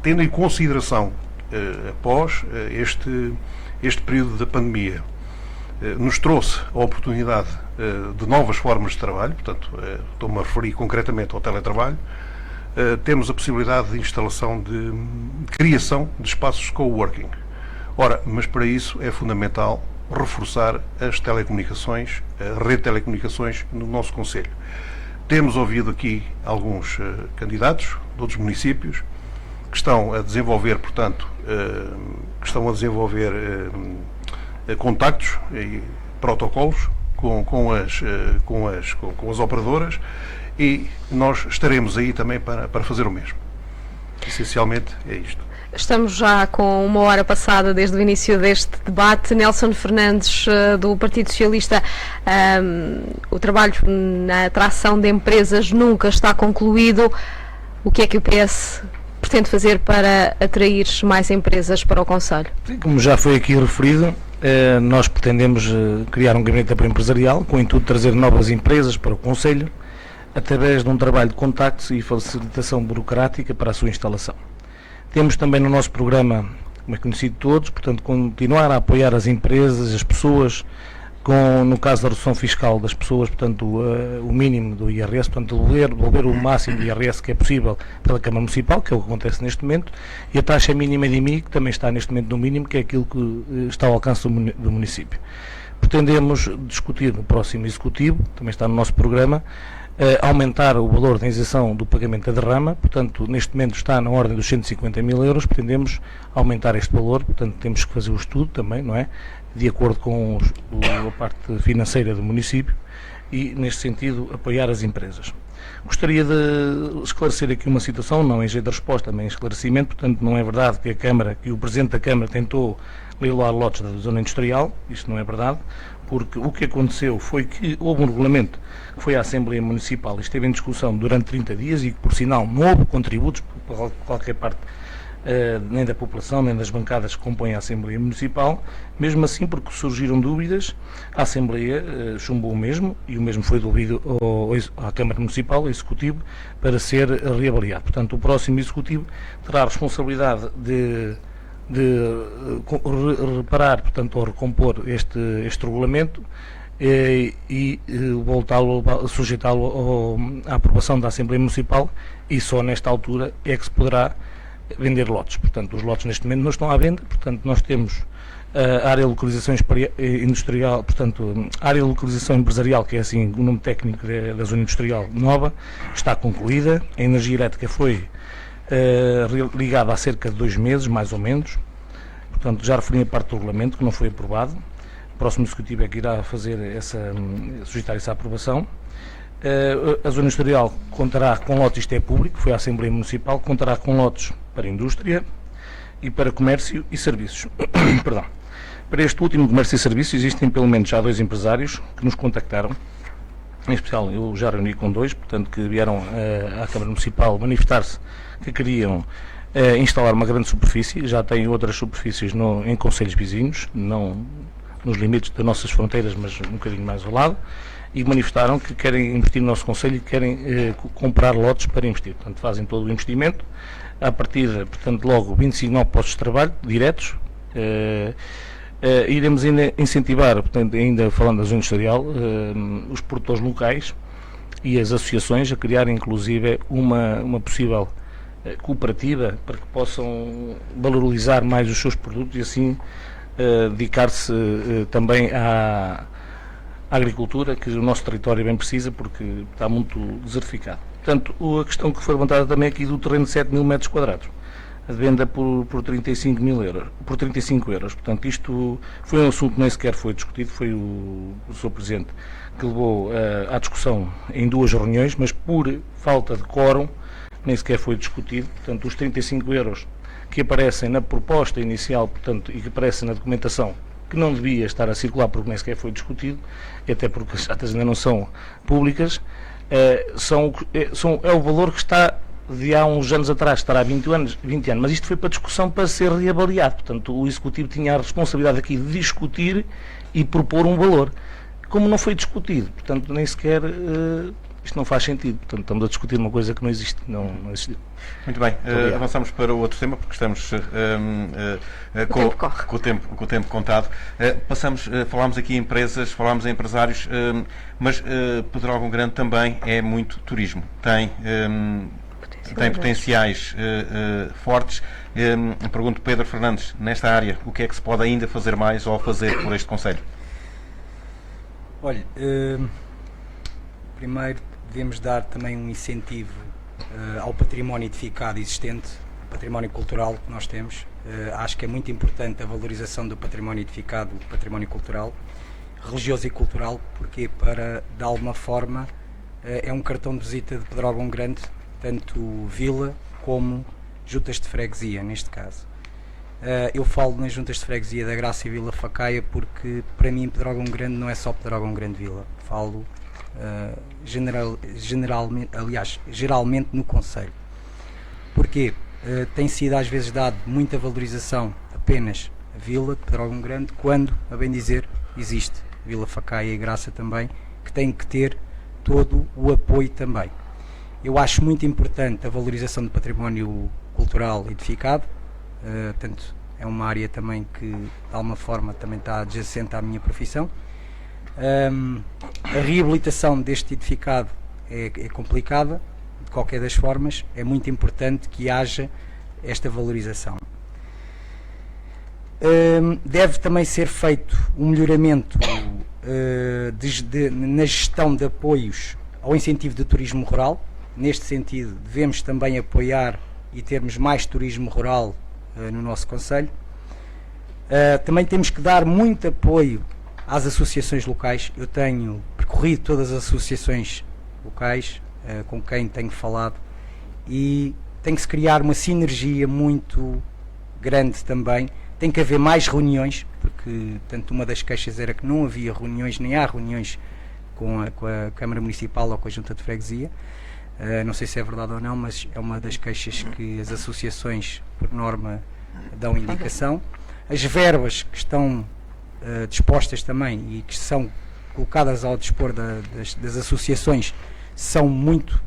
tendo em consideração, após este período da pandemia, nos trouxe a oportunidade de novas formas de trabalho, portanto, estou-me a referir concretamente ao teletrabalho. Temos a possibilidade de instalação de criação de espaços de coworking. Ora, mas para isso é fundamental reforçar as telecomunicações, a rede de telecomunicações no nosso concelho. Temos ouvido aqui alguns candidatos de outros municípios que estão a desenvolver, portanto, contactos e protocolos com as operadoras, e nós estaremos aí também para fazer o mesmo. Essencialmente é isto. Estamos já com 1 hora passada desde o início deste debate. Nelson Fernandes, do Partido Socialista, o trabalho na atração de empresas nunca está concluído. O que é que o PS pretende fazer para atrair mais empresas para o concelho? Como já foi aqui referido, nós pretendemos criar um gabinete de apoio empresarial com o intuito de trazer novas empresas para o concelho através de um trabalho de contactos e facilitação burocrática para a sua instalação. Temos também no nosso programa, como é conhecido de todos, portanto, continuar a apoiar as empresas, as pessoas, no caso da redução fiscal das pessoas, portanto, o mínimo do IRS, portanto, devolver o máximo do IRS que é possível pela Câmara Municipal, que é o que acontece neste momento, e a taxa mínima de IMI, que também está neste momento no mínimo, que é aquilo que está ao alcance do município. Pretendemos discutir no próximo Executivo, também está no nosso programa, aumentar o valor da isenção do pagamento da derrama, portanto, neste momento está na ordem dos 150 mil euros, pretendemos aumentar este valor, portanto, temos que fazer o estudo também, não é? De acordo com a parte financeira do município e, neste sentido, apoiar as empresas. Gostaria de esclarecer aqui uma situação, não em jeito de resposta, mas em esclarecimento, portanto, não é verdade que o Presidente da Câmara tentou leiloar lotes da zona industrial, isto não é verdade, porque o que aconteceu foi que houve um regulamento que foi à Assembleia Municipal e esteve em discussão durante 30 dias e que, por sinal, não houve contributos por qualquer parte, nem da população, nem das bancadas que compõem a Assembleia Municipal. Mesmo assim, porque surgiram dúvidas, a Assembleia chumbou o mesmo e o mesmo foi devolvido à Câmara Municipal, ao Executivo, para ser reavaliado. Portanto, o próximo Executivo terá a responsabilidade de reparar, portanto, ou recompor este regulamento e voltá-lo, sujeitá-lo à aprovação da Assembleia Municipal, e só nesta altura é que se poderá vender lotes. Portanto, os lotes neste momento não estão à venda, portanto, nós temos a área de localização industrial, portanto, a área de localização empresarial, que é assim o nome técnico da zona industrial nova, está concluída, a energia elétrica foi ligada há cerca de 2 meses, mais ou menos. Portanto, já referi a parte do regulamento, que não foi aprovado. O próximo Executivo é que irá sujeitar essa aprovação. A zona industrial contará com lotes, isto é público, foi à Assembleia Municipal, contará com lotes para indústria e para comércio e serviços. Perdão. Para este último, comércio e serviços, existem pelo menos já 2 empresários que nos contactaram. Em especial, eu já reuni com 2, portanto, que vieram à Câmara Municipal manifestar-se que queriam instalar uma grande superfície. Já têm outras superfícies em concelhos vizinhos, não nos limites das nossas fronteiras, mas um bocadinho mais ao lado, e manifestaram que querem investir no nosso concelho e querem comprar lotes para investir. Portanto, fazem todo o investimento. À partida, portanto, logo 25 novos postos de trabalho diretos. Iremos ainda incentivar, portanto, ainda falando da zona industrial, os produtores locais e as associações a criar, inclusive, uma possível cooperativa para que possam valorizar mais os seus produtos e assim dedicar-se também à agricultura, que o nosso território bem precisa, porque está muito desertificado. Portanto, a questão que foi levantada também aqui do terreno de 7 mil metros quadrados, a venda por 35 euros. Portanto, isto foi um assunto que nem sequer foi discutido, foi o Sr. Presidente que levou à discussão em 2 reuniões, mas por falta de quórum nem sequer foi discutido. Portanto, os 35 euros que aparecem na proposta inicial, portanto, e que aparecem na documentação, que não devia estar a circular porque nem sequer foi discutido, até porque as atas ainda não são públicas, é o valor que está de há uns anos atrás, estará há 20 anos, mas isto foi para discussão para ser reavaliado. Portanto, o Executivo tinha a responsabilidade aqui de discutir e propor um valor. Como não foi discutido, portanto, nem sequer isto não faz sentido. Portanto, estamos a discutir uma coisa que não existe, não existiu. Muito bem, avançamos para o outro tema, porque estamos com o tempo contado. Falámos aqui em empresas, falámos em empresários, mas Pedrógão Grande também é muito turismo. Tem potenciais fortes. Pergunto, Pedro Fernandes, nesta área, o que é que se pode ainda fazer mais ou fazer por este concelho? Olha, primeiro devemos dar também um incentivo ao património edificado existente, património cultural que nós temos. Acho que é muito importante a valorização do património edificado, do património cultural, religioso e cultural, porque de alguma forma, é um cartão de visita de Pedrógão Grande, tanto vila como juntas de freguesia, neste caso. Eu falo nas juntas de freguesia da Graça e Vila Facaia porque, para mim, Pedrógão Grande não é só Pedrógão Grande Vila. Falo geralmente no concelho. Porquê? Tem sido às vezes dado muita valorização apenas a Vila de Pedrógão Grande, quando, a bem dizer, existe Vila Facaia e Graça também, que tem que ter todo o apoio também. Eu acho muito importante a valorização do património cultural edificado, portanto, é uma área também que, de alguma forma, também está adjacente à minha profissão. A reabilitação deste edificado é complicada, de qualquer das formas, é muito importante que haja esta valorização. Deve também ser feito um melhoramento na gestão de apoios ao incentivo do turismo rural. Neste sentido, devemos também apoiar e termos mais turismo rural no nosso concelho. Também temos que dar muito apoio às associações locais. Eu tenho percorrido todas as associações locais com quem tenho falado e tem que se criar uma sinergia muito grande também. Tem que haver mais reuniões, porque tanto uma das queixas era que não havia reuniões, nem há reuniões com a Câmara Municipal ou com a Junta de Freguesia. Não sei se é verdade ou não, mas é uma das queixas que as associações, por norma, dão indicação. As verbas que estão dispostas também e que são colocadas ao dispor das associações são muito,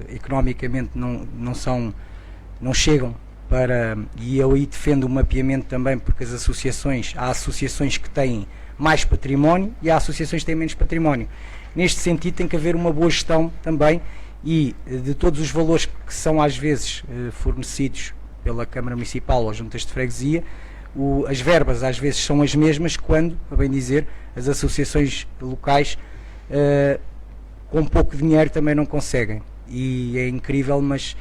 economicamente, não chegam para, e eu aí defendo o mapeamento também, porque há associações que têm mais património e há associações que têm menos património. Neste sentido tem que haver uma boa gestão também e de todos os valores que são às vezes fornecidos pela Câmara Municipal ou juntas de freguesia, as verbas às vezes são as mesmas quando, a bem dizer, as associações locais com pouco dinheiro também não conseguem. E é incrível, mas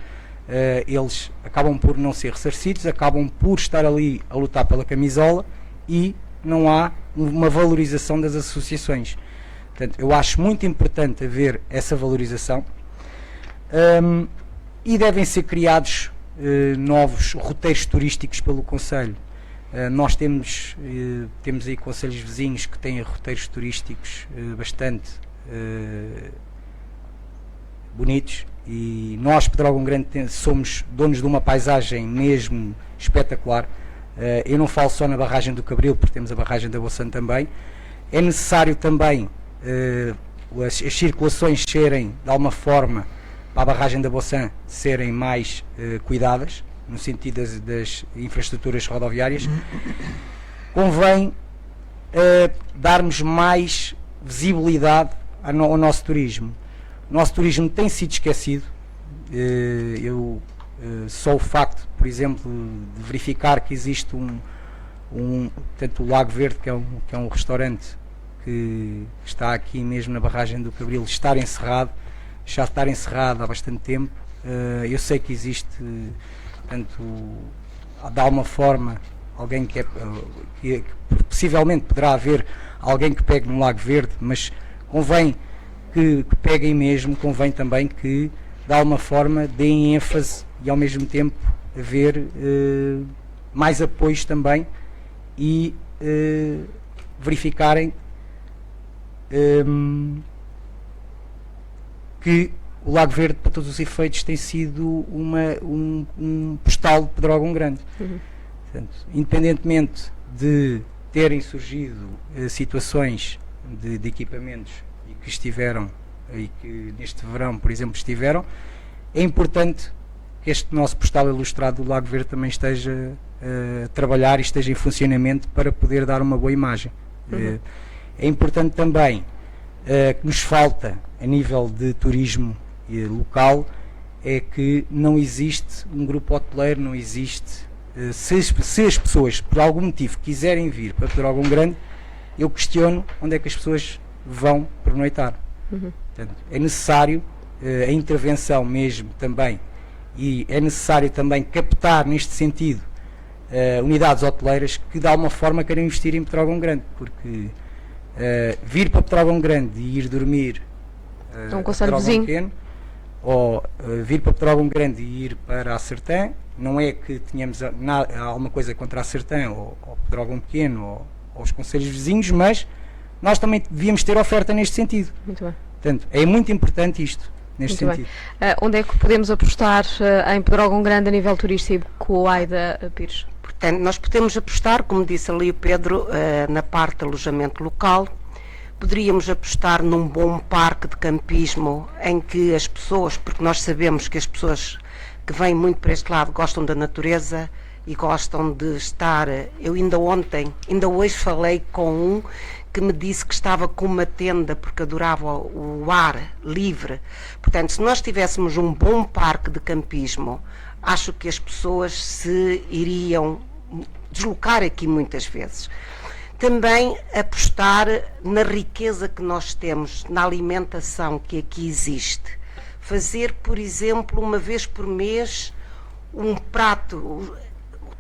eles acabam por não ser ressarcidos, acabam por estar ali a lutar pela camisola e não há uma valorização das associações. Portanto, eu acho muito importante haver essa valorização e devem ser criados novos roteiros turísticos pelo concelho. Nós temos aí concelhos vizinhos que têm roteiros turísticos bastante bonitos e nós, Pedrógão Grande, somos donos de uma paisagem mesmo espetacular. Eu não falo só na barragem do Cabril, porque temos a barragem da Boçã também. É necessário também as circulações serem, de alguma forma, para a barragem da Boçã serem mais cuidadas, no sentido das infraestruturas rodoviárias. Convém darmos mais visibilidade ao nosso turismo. O nosso turismo tem sido esquecido. Só o facto, por exemplo, de verificar que existe portanto, o Lago Verde, que é um restaurante que está aqui mesmo na barragem do Cabril, já estar encerrado há bastante tempo. Eu sei que existe, portanto, de alguma forma, alguém que possivelmente poderá haver alguém que pegue no Lago Verde, mas convém que peguem mesmo, convém também que, de alguma forma, deem ênfase e, ao mesmo tempo, haver mais apoios também e verificarem que o Lago Verde, para todos os efeitos, tem sido um postal de Pedrógão Grande. Portanto, independentemente de terem surgido situações de equipamentos e que estiveram, e que neste verão, por exemplo, estiveram, é importante que este nosso postal ilustrado do Lago Verde também esteja a trabalhar e esteja em funcionamento para poder dar uma boa imagem. É importante também que nos falta, a nível de turismo local, é que não existe um grupo hoteleiro, não existe. Se as pessoas, por algum motivo, quiserem vir para Pedrógão Grande, eu questiono onde é que as pessoas vão pernoitar. Portanto, é necessário a intervenção mesmo também, e é necessário também captar, neste sentido, unidades hoteleiras que de alguma forma querem investir em Pedrógão Grande, porque vir para Pedrógão Grande e ir dormir um concelho vizinho pequeno, ou vir para Pedrógão Grande e ir para a Sertã. Não é que tenhamos alguma coisa contra a Sertã ou Pedrógão Pequeno ou os concelhos vizinhos, mas nós também devíamos ter oferta neste sentido. Muito bem. Portanto, é muito importante isto, neste Muito sentido. bem. Onde é que podemos apostar em Pedrógão Grande a nível turístico, Aida Pires? Portanto, nós podemos apostar, como disse ali o Pedro, na parte de alojamento local. Poderíamos apostar num bom parque de campismo em que as pessoas, porque nós sabemos que as pessoas que vêm muito para este lado gostam da natureza e gostam de estar. Eu ainda hoje falei com um que me disse que estava com uma tenda porque adorava o ar livre. Portanto, se nós tivéssemos um bom parque de campismo, acho que as pessoas se iriam deslocar aqui muitas vezes. Também apostar na riqueza que nós temos, na alimentação que aqui existe. Fazer, por exemplo, uma vez por mês, um prato.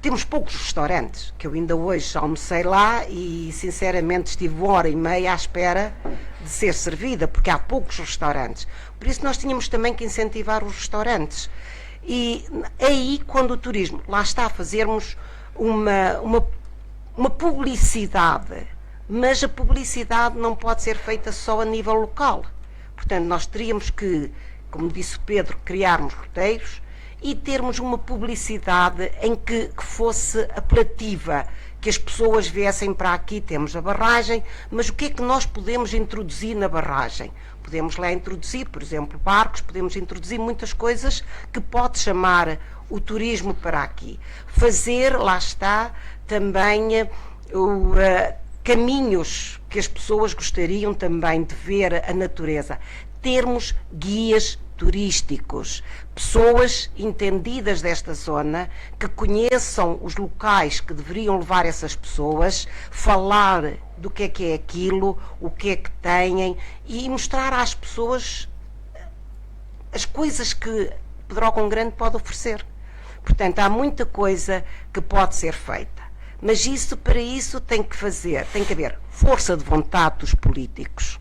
Temos poucos restaurantes, que eu ainda hoje almocei lá e, sinceramente, estive 1h30 à espera de ser servida, porque há poucos restaurantes. Por isso nós tínhamos também que incentivar os restaurantes. E aí, quando o turismo, lá está, fazermos uma publicidade, mas a publicidade não pode ser feita só a nível local. Portanto, nós teríamos que, como disse o Pedro, criarmos roteiros e termos uma publicidade em que fosse apelativa, que as pessoas viessem para aqui. Temos a barragem, mas o que é que nós podemos introduzir na barragem? Podemos lá introduzir, por exemplo, barcos, podemos introduzir muitas coisas que pode chamar o turismo para aqui. Fazer, lá está, também caminhos que as pessoas gostariam também de ver a natureza. Termos guias turísticos, pessoas entendidas desta zona, que conheçam os locais que deveriam levar essas pessoas, falar do que é aquilo, o que é que têm e mostrar às pessoas as coisas que Pedrógão Grande pode oferecer. Portanto, há muita coisa que pode ser feita, mas para isso tem que haver força de vontade dos políticos,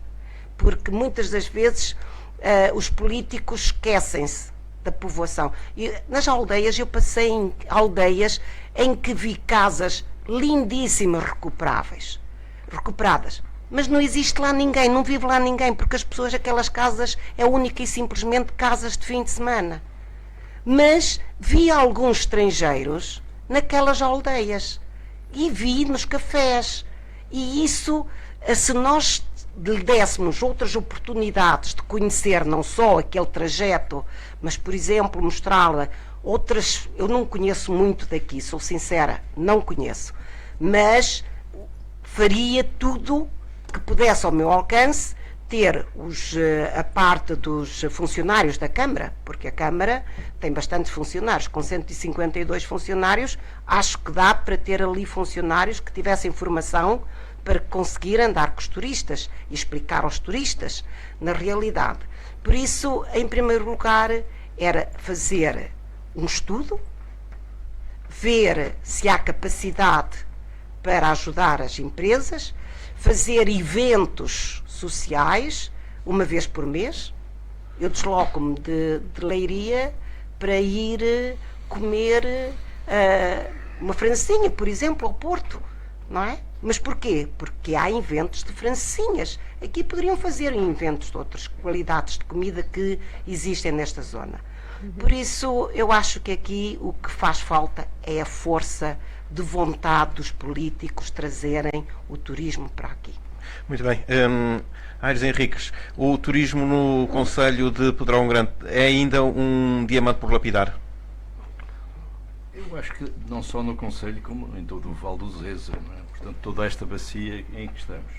porque muitas das vezes os políticos esquecem-se da povoação. E nas aldeias, eu passei em aldeias em que vi casas lindíssimas recuperadas, mas não existe lá ninguém, não vive lá ninguém, porque as pessoas, aquelas casas, é única e simplesmente casas de fim de semana. Mas vi alguns estrangeiros naquelas aldeias e vi nos cafés, e isso, se nós lhe dessemos outras oportunidades de conhecer não só aquele trajeto, mas, por exemplo, mostrar-lhe outras. Eu não conheço muito daqui, sou sincera, não conheço, mas faria tudo que pudesse ao meu alcance, ter a parte dos funcionários da Câmara, porque a Câmara tem bastante funcionários, com 152 funcionários, acho que dá para ter ali funcionários que tivessem formação para conseguir andar com os turistas e explicar aos turistas na realidade. Por isso, em primeiro lugar, era fazer um estudo, ver se há capacidade para ajudar as empresas, fazer eventos sociais, uma vez por mês. Eu desloco-me de Leiria para ir comer uma francesinha, por exemplo, ao Porto, não é? Mas porquê? Porque há eventos de francesinhas. Aqui poderiam fazer eventos de outras qualidades de comida que existem nesta zona. Por isso, eu acho que aqui o que faz falta é a força de vontade dos políticos trazerem o turismo para aqui. Muito bem. Aires Henriques, o turismo no concelho de Pedrógão Grande é ainda um diamante por lapidar? Eu acho que não só no concelho, como em todo o Vale do Zézer, não é? Portanto, toda esta bacia em que estamos.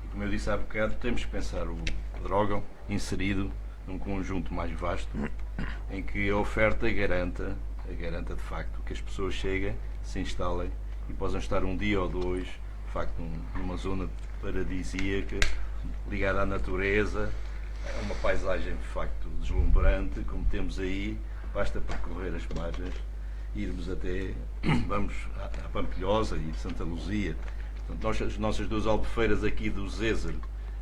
E como eu disse há bocado, temos que pensar o Pedrógão inserido num conjunto mais vasto, em que a oferta garanta de facto que as pessoas cheguem, se instalem e possam estar um dia ou dois, de facto, numa zona paradisíaca, ligada à natureza, é uma paisagem de facto deslumbrante, como temos aí, basta percorrer as margens, irmos até, vamos à Pampilhosa e Santa Luzia. Portanto, as nossas duas albufeiras aqui do Zézer,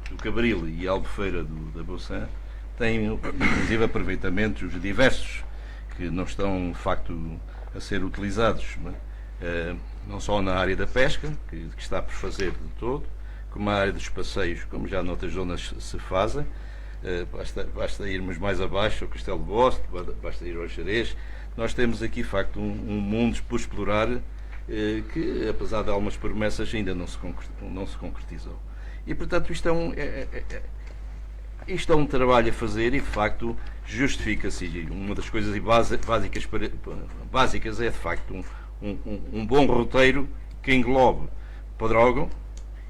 do Cabril e a albufeira da Boçã, têm, inclusive, aproveitamentos diversos que não estão, de facto, a ser utilizados, não só na área da pesca, que está por fazer de todo, como na área dos passeios, como já noutras zonas se fazem. Basta irmos mais abaixo ao Castelo de Boste, basta ir ao Xerez. Nós temos aqui, de facto, um mundo por explorar que, apesar de algumas promessas, ainda não se concretizou. E, portanto, isto é um trabalho a fazer e, de facto, justifica-se. Uma das coisas básicas é, de facto, um bom roteiro que englobe Pedrógão,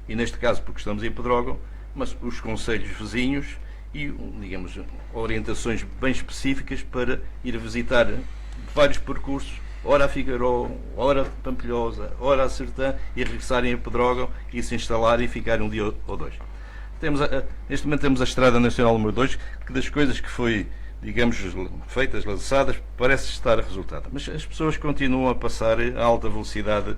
e neste caso porque estamos em Pedrógão, mas os concelhos vizinhos e, digamos, orientações bem específicas para ir visitar vários percursos, ora a Figueiró, ora a Pampilhosa, ora a Sertã, e regressarem a Pedrógão e se instalarem e ficarem um dia ou dois. Neste momento temos a Estrada Nacional número 2, que das coisas que foi, digamos, feitas, lançadas, parece estar a resultado. Mas as pessoas continuam a passar a alta velocidade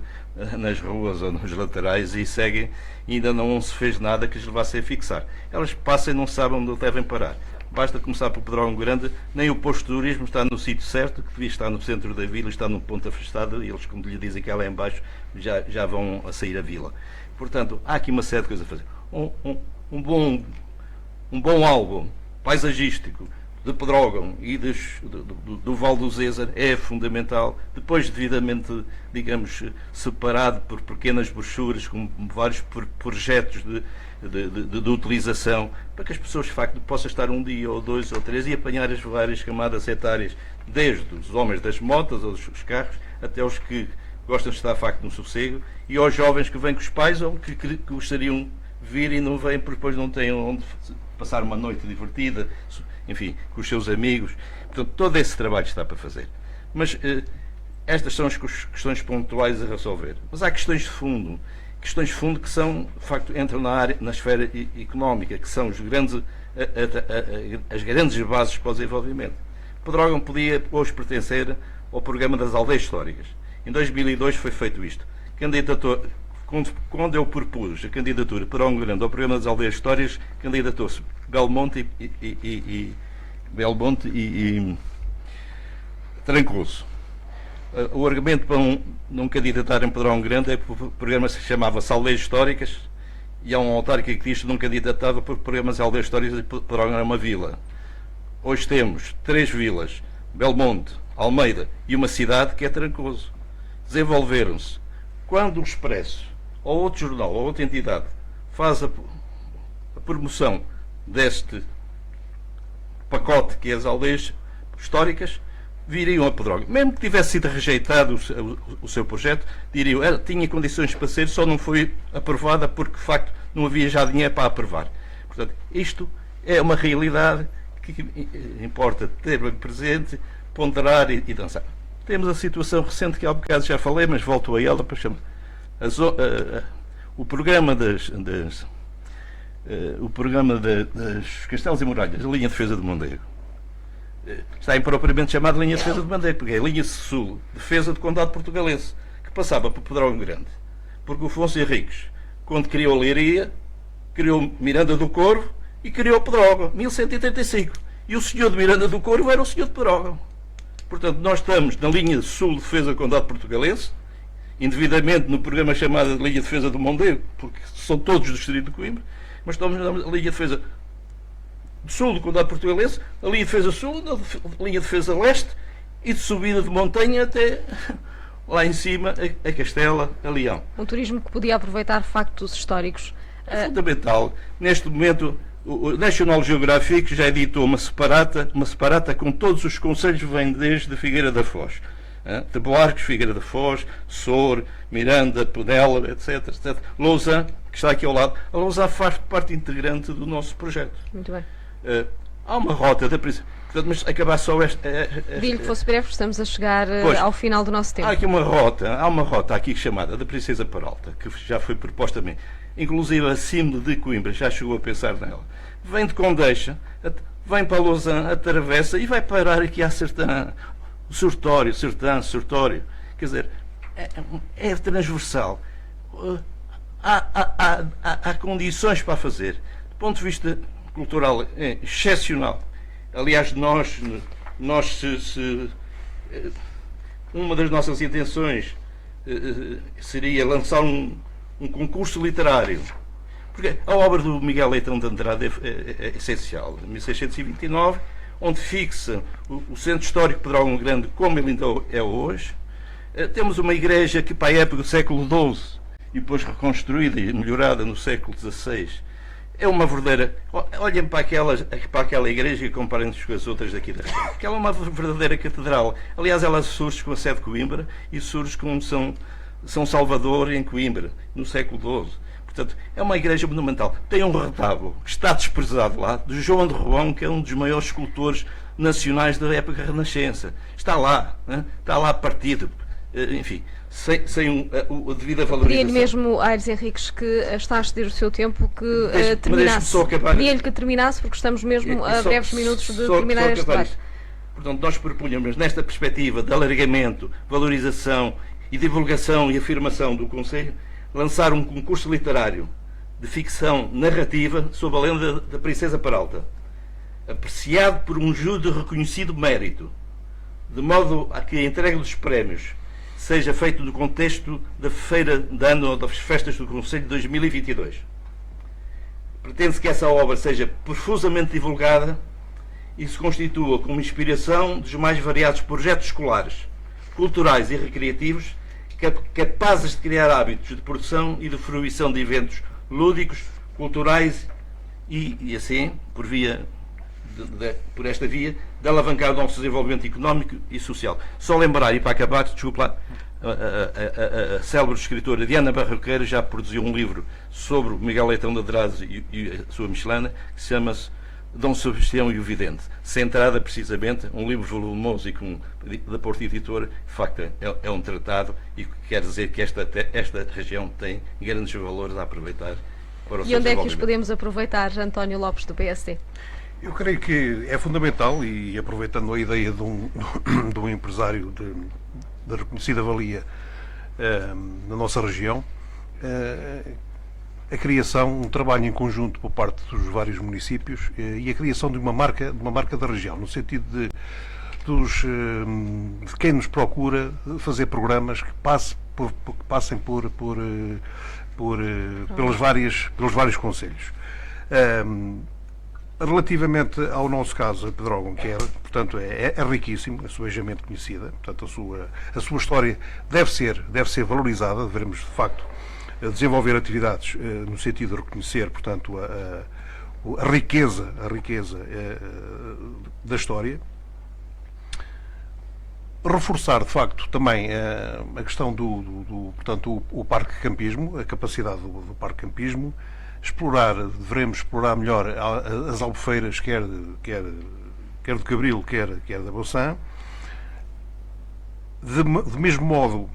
nas ruas ou nos laterais e seguem, e ainda não se fez nada que as levasse a fixar. Elas passam e não sabem onde devem parar. Basta começar por Pedrógão Grande, nem o posto de turismo está no sítio certo, que devia estar no centro da vila, está num ponto afastado, e eles, quando lhe dizem que é lá em baixo, já vão a sair a vila. Portanto, há aqui uma série de coisas a fazer. Um bom álbum paisagístico de Pedrógão e do Val do Zézer é fundamental, depois devidamente, digamos, separado por pequenas brochuras com vários projetos de utilização, para que as pessoas, de facto, possam estar um dia ou dois ou três e apanhar as várias camadas etárias, desde os homens das motas ou dos carros, até os que gostam de estar, de facto, no sossego, e aos jovens que vêm com os pais ou que gostariam de vir e não vêm porque depois não têm onde passar uma noite divertida, enfim, com os seus amigos. Portanto, todo esse trabalho está para fazer. Mas estas são as questões pontuais a resolver. Mas há questões de fundo que são, de facto, entram na esfera económica, que são as grandes bases para o desenvolvimento. Pedrógão podia hoje pertencer ao programa das aldeias históricas. Em 2002 foi feito isto. Quando eu propus a candidatura para Pedrógão Grande ao programa das aldeias históricas, candidatou-se Belmonte e Trancoso. O argumento para não candidatar em Pedrógão Grande é que o programa se chamava-se Aldeias Históricas, e há um autárquico que diz que não candidatava por programas de aldeias históricas e Pedrógão era uma vila. Hoje temos 3 vilas, Belmonte, Almeida e uma cidade que é Trancoso. Desenvolveram-se. Quando o Expresso, ou outro jornal, ou outra entidade, faz a promoção deste pacote que é as aldeias históricas, viriam a Pedrógão. Mesmo que tivesse sido rejeitado o seu projeto, diriam que tinha condições para ser, só não foi aprovada porque, de facto, não havia já dinheiro para aprovar. Portanto, isto é uma realidade que importa ter bem presente, ponderar e dançar. Temos a situação recente que há bocado já falei, mas volto a ela para chamar. O programa dos Castelos e Muralhas, a linha de defesa de Mondego, está impropriamente chamada linha de defesa de Mondego, porque é a linha sul, defesa do Condado Portugalense, que passava por Pedrógão Grande. Porque o Afonso Henriques, quando criou a Leiria, criou Miranda do Corvo e criou Pedrógão, 1135. E o senhor de Miranda do Corvo era o senhor de Pedrógão. Portanto, nós estamos na linha sul de defesa do Condado Portugalense, indevidamente no programa chamado de linha de defesa do Mondego, porque são todos do distrito de Coimbra, mas estamos na linha de defesa do sul do Condado Portugalense, a linha de defesa sul, a linha de defesa leste, e de subida de montanha até lá em cima, a Castela, a Leão. Um turismo que podia aproveitar factos históricos. É fundamental. Neste momento, o National Geographic já editou uma separata com todos os concelhos que vêm desde Figueira da Foz. De Boarques, Figueira da Foz, Sor, Miranda, Penela, etc. Lousã, que está aqui ao lado. A Lousã faz parte integrante do nosso projeto. Muito bem. Há uma rota da Portanto, mas acabar só esta. Pedi-lhe que fosse breve, estamos a chegar ao final do nosso tempo. Há aqui há uma rota aqui chamada da Princesa Peralta, que já foi proposta a mim. Inclusive a CIM de Coimbra já chegou a pensar nela. Vem de Condeixa, vem para Lousã, atravessa e vai parar aqui à Sertã. Sertão. Quer dizer, é transversal. Há condições para fazer. Do ponto de vista cultural, é excepcional. Aliás, uma das nossas intenções seria lançar um concurso literário. Porque a obra do Miguel Leitão de Andrade é essencial. Em 1629, onde fixa o Centro Histórico de Pedrógão Grande como ele ainda é hoje. Temos uma igreja que, para a época do século XII, e depois reconstruída e melhorada no século XVI, é uma verdadeira... Olhem para aquela igreja e comparem-nos com as outras daqui da região. Porque ela é uma verdadeira catedral. Aliás, ela surge com a sede de Coimbra e surge com São Salvador em Coimbra, no século XII. Portanto, é uma igreja monumental. Tem um retábulo que está desprezado lá, de João de Roão, que é um dos maiores escultores nacionais da época Renascença. Está lá partido. Enfim, sem a devida valorização. Pedia-lhe mesmo, Aires Henriques, que está a exceder o seu tempo, que terminasse. Pedia-lhe que terminasse, porque estamos mesmo a breves minutos de terminar este debate. Portanto, nós propunhamos, nesta perspectiva de alargamento, valorização e divulgação e afirmação do Conselho, lançar um concurso literário de ficção narrativa sob a lenda da Princesa Peralta, apreciado por um júri de reconhecido mérito, de modo a que a entrega dos prémios seja feito no contexto da Feira de Ano ou das Festas do Conselho de 2022. Pretende-se que essa obra seja profusamente divulgada e se constitua como inspiração dos mais variados projetos escolares, culturais e recreativos, capazes de criar hábitos de produção e de fruição de eventos lúdicos, culturais e assim, por esta via, de alavancar o nosso desenvolvimento económico e social. Só lembrar, e para acabar, desculpe lá, a célebre escritora Diana Barroqueiro já produziu um livro sobre o Miguel Leitão de Andrade e a sua Michelana, que se chama Dom Sebastião e o Vidente, centrada precisamente, um livro volumoso e da Porto Editora, de facto é um tratado e quer dizer que esta região tem grandes valores a aproveitar para o seu E onde é que os desenvolvimento. podemos aproveitar, António Lopes, do PSD? Eu creio que é fundamental, e aproveitando a ideia de um empresário de reconhecida valia na nossa região, a criação, um trabalho em conjunto por parte dos vários municípios e a criação de uma marca da região, no sentido de quem nos procura fazer programas que passem pelos vários concelhos. Relativamente ao nosso caso, a Pedrógão, que portanto, é riquíssimo, a sua mente conhecida, portanto, a sua história deve ser valorizada, devemos, de facto, desenvolver atividades no sentido de reconhecer, portanto, a riqueza da história. Reforçar, de facto, também a questão portanto, o parque campismo, a capacidade do parque campismo, devemos explorar melhor as albufeiras, quer do Cabril, quer da Boçã. De mesmo modo,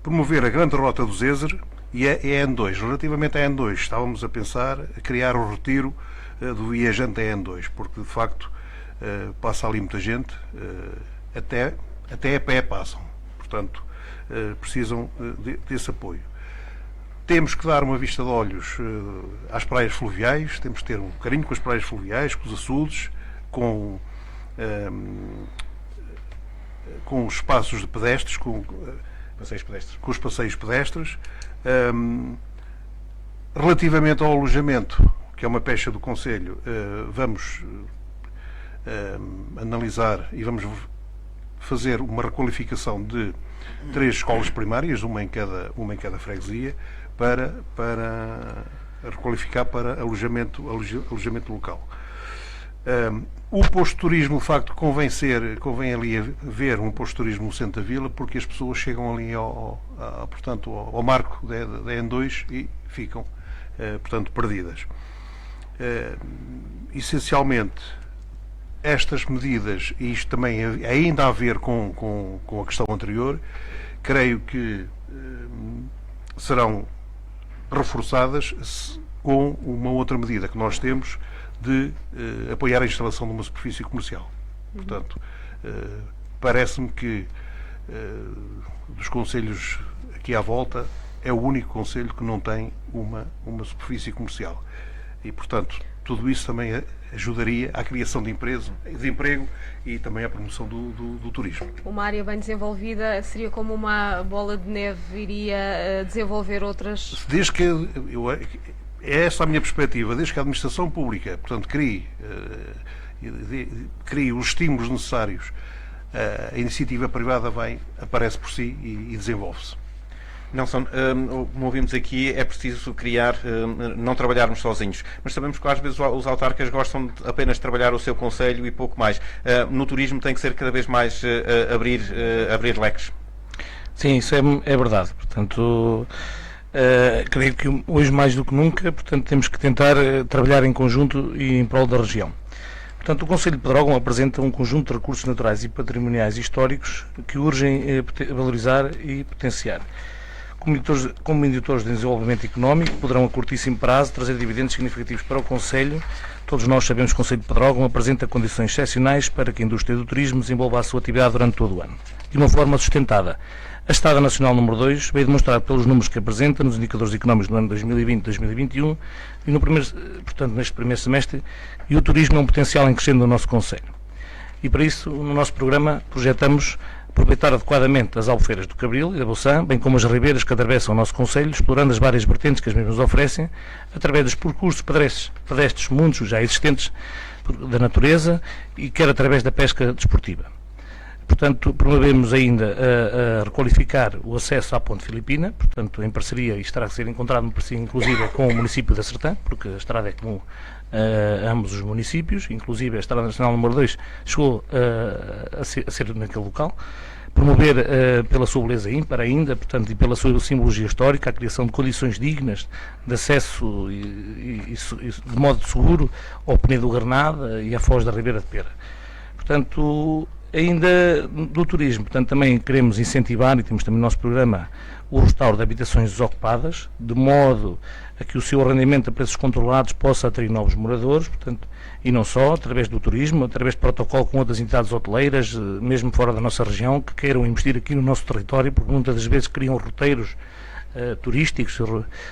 promover a grande rota do Zézer e a N2. Relativamente à N2, estávamos a pensar a criar o retiro do viajante da N2, porque de facto passa ali muita gente, até a pé passam. Portanto, precisam desse apoio. Temos que dar uma vista de olhos às praias fluviais, temos que ter um carinho com as praias fluviais, com os açudes, com os espaços de pedestres, com os passeios pedestres. Relativamente ao alojamento, que é uma pecha do Conselho, vamos analisar e vamos fazer uma requalificação de 3 escolas primárias, uma em cada freguesia, para requalificar para alojamento local. O posto de turismo, de facto, convém ali haver um posto de turismo no centro da vila, porque as pessoas chegam ali portanto, ao marco da N2 e ficam, portanto, perdidas. Essencialmente, estas medidas, e isto também ainda a ver com a questão anterior, creio que serão reforçadas com uma outra medida que nós temos de apoiar a instalação de uma superfície comercial. Portanto, parece-me que dos concelhos aqui à volta é o único concelho que não tem uma superfície comercial. E, portanto, tudo isso também ajudaria à criação de emprego e também à promoção do turismo. Uma área bem desenvolvida seria como uma bola de neve, iria desenvolver outras... Desde que é essa a minha perspectiva, desde que a administração pública, portanto, crie os estímulos necessários, a iniciativa privada aparece por si e desenvolve-se. Nelson, como ouvimos aqui, é preciso criar, não trabalharmos sozinhos, mas sabemos que às vezes os autarcas gostam de apenas trabalhar o seu concelho e pouco mais. No turismo tem que ser cada vez mais abrir leques. Sim, isso é verdade. Portanto, creio que hoje mais do que nunca, portanto, temos que tentar trabalhar em conjunto e em prol da região. Portanto, o Concelho de Pedrógão apresenta um conjunto de recursos naturais e patrimoniais históricos que urgem valorizar e potenciar. Como indutores de desenvolvimento económico, poderão a curtíssimo prazo trazer dividendos significativos para o Concelho. Todos nós sabemos que o Concelho de Pedrógão apresenta condições excepcionais para que a indústria do turismo desenvolva a sua atividade durante todo o ano, de uma forma sustentada. A Estrada Nacional número 2 veio demonstrar pelos números que apresenta nos indicadores económicos do ano 2020-2021 e portanto, neste primeiro semestre, e o turismo é um potencial em crescendo no nosso Concelho. E para isso, no nosso programa, projetamos aproveitar adequadamente as albufeiras do Cabril e da Bolsã, bem como as ribeiras que atravessam o nosso Concelho, explorando as várias vertentes que as mesmas oferecem, através dos percursos pedestres muitos já existentes da natureza e quer através da pesca desportiva. Portanto, promovemos ainda a requalificar o acesso à Ponte Filipina, portanto, em parceria, e estará a ser encontrado uma parceria inclusive com o município da Sertã, porque a estrada é comum a ambos os municípios, inclusive a Estrada Nacional número 2 chegou a ser naquele local. Promover pela sua beleza ímpar ainda, portanto, e pela sua simbologia histórica, a criação de condições dignas de acesso e de modo seguro ao Penedo do Granada e à Foz da Ribeira de Pera. Portanto, ainda do turismo, portanto, também queremos incentivar, e temos também no nosso programa, o restauro de habitações desocupadas, de modo a que o seu arrendamento a preços controlados possa atrair novos moradores, portanto, e não só, através do turismo, através de protocolo com outras entidades hoteleiras, mesmo fora da nossa região, que queiram investir aqui no nosso território, porque muitas das vezes criam roteiros turísticos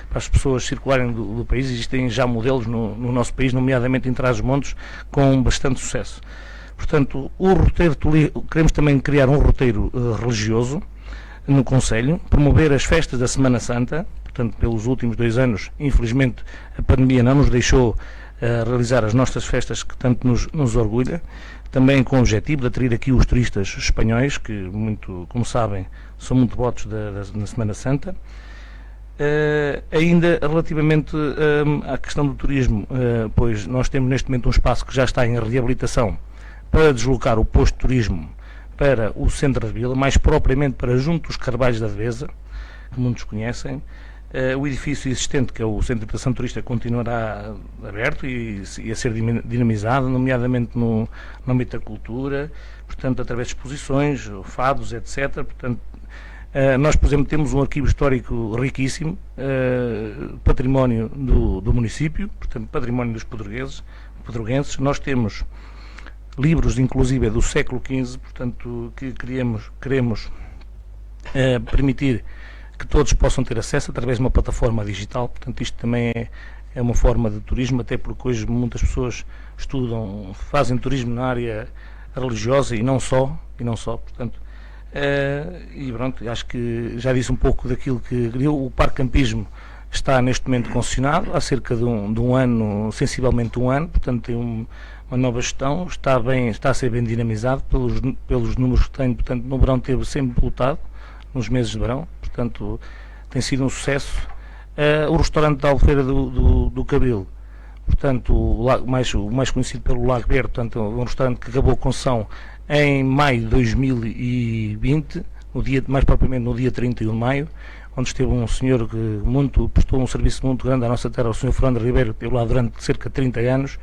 para as pessoas circularem do país. Existem já modelos no nosso país, nomeadamente em Trás-os-Montes, com bastante sucesso. Portanto, queremos também criar um roteiro religioso no Concelho, promover as festas da Semana Santa. Portanto, pelos últimos 2 anos, infelizmente, a pandemia não nos deixou realizar as nossas festas que tanto nos orgulha, também com o objetivo de atrair aqui os turistas espanhóis, que, como sabem, são muito devotos na Semana Santa. Ainda relativamente à questão do turismo, pois nós temos neste momento um espaço que já está em reabilitação para deslocar o posto de turismo para o centro da vila, mais propriamente para junto dos Carvalhos da Devesa, que muitos conhecem. O edifício existente, que é o Centro de Habitação Turista, continuará aberto e a ser dinamizado, nomeadamente no âmbito da cultura, portanto, através de exposições, fados, etc. Portanto, nós, por exemplo, temos um arquivo histórico riquíssimo, património do município, portanto, património dos pedroguenses. Nós temos livros, inclusive, do século XV, portanto, que queremos permitir que todos possam ter acesso através de uma plataforma digital. Portanto, isto também é uma forma de turismo, até porque hoje muitas pessoas fazem turismo na área religiosa e não só, portanto, e pronto, acho que já disse um pouco daquilo que o Parque Campismo está neste momento concessionado, há cerca de um ano, sensivelmente um ano, portanto tem uma nova gestão, está a ser bem dinamizado pelos números que tem, portanto no verão teve sempre lotado, nos meses de verão, portanto tem sido um sucesso. O restaurante da Albufeira do Cabril, portanto o mais conhecido pelo Lago Verde, portanto um restaurante que acabou a concessão em maio de 2020, mais propriamente no dia 31 de maio, onde esteve um senhor que prestou um serviço muito grande à nossa terra, o Sr. Fernando Ribeiro, que esteve lá durante cerca de 30 anos.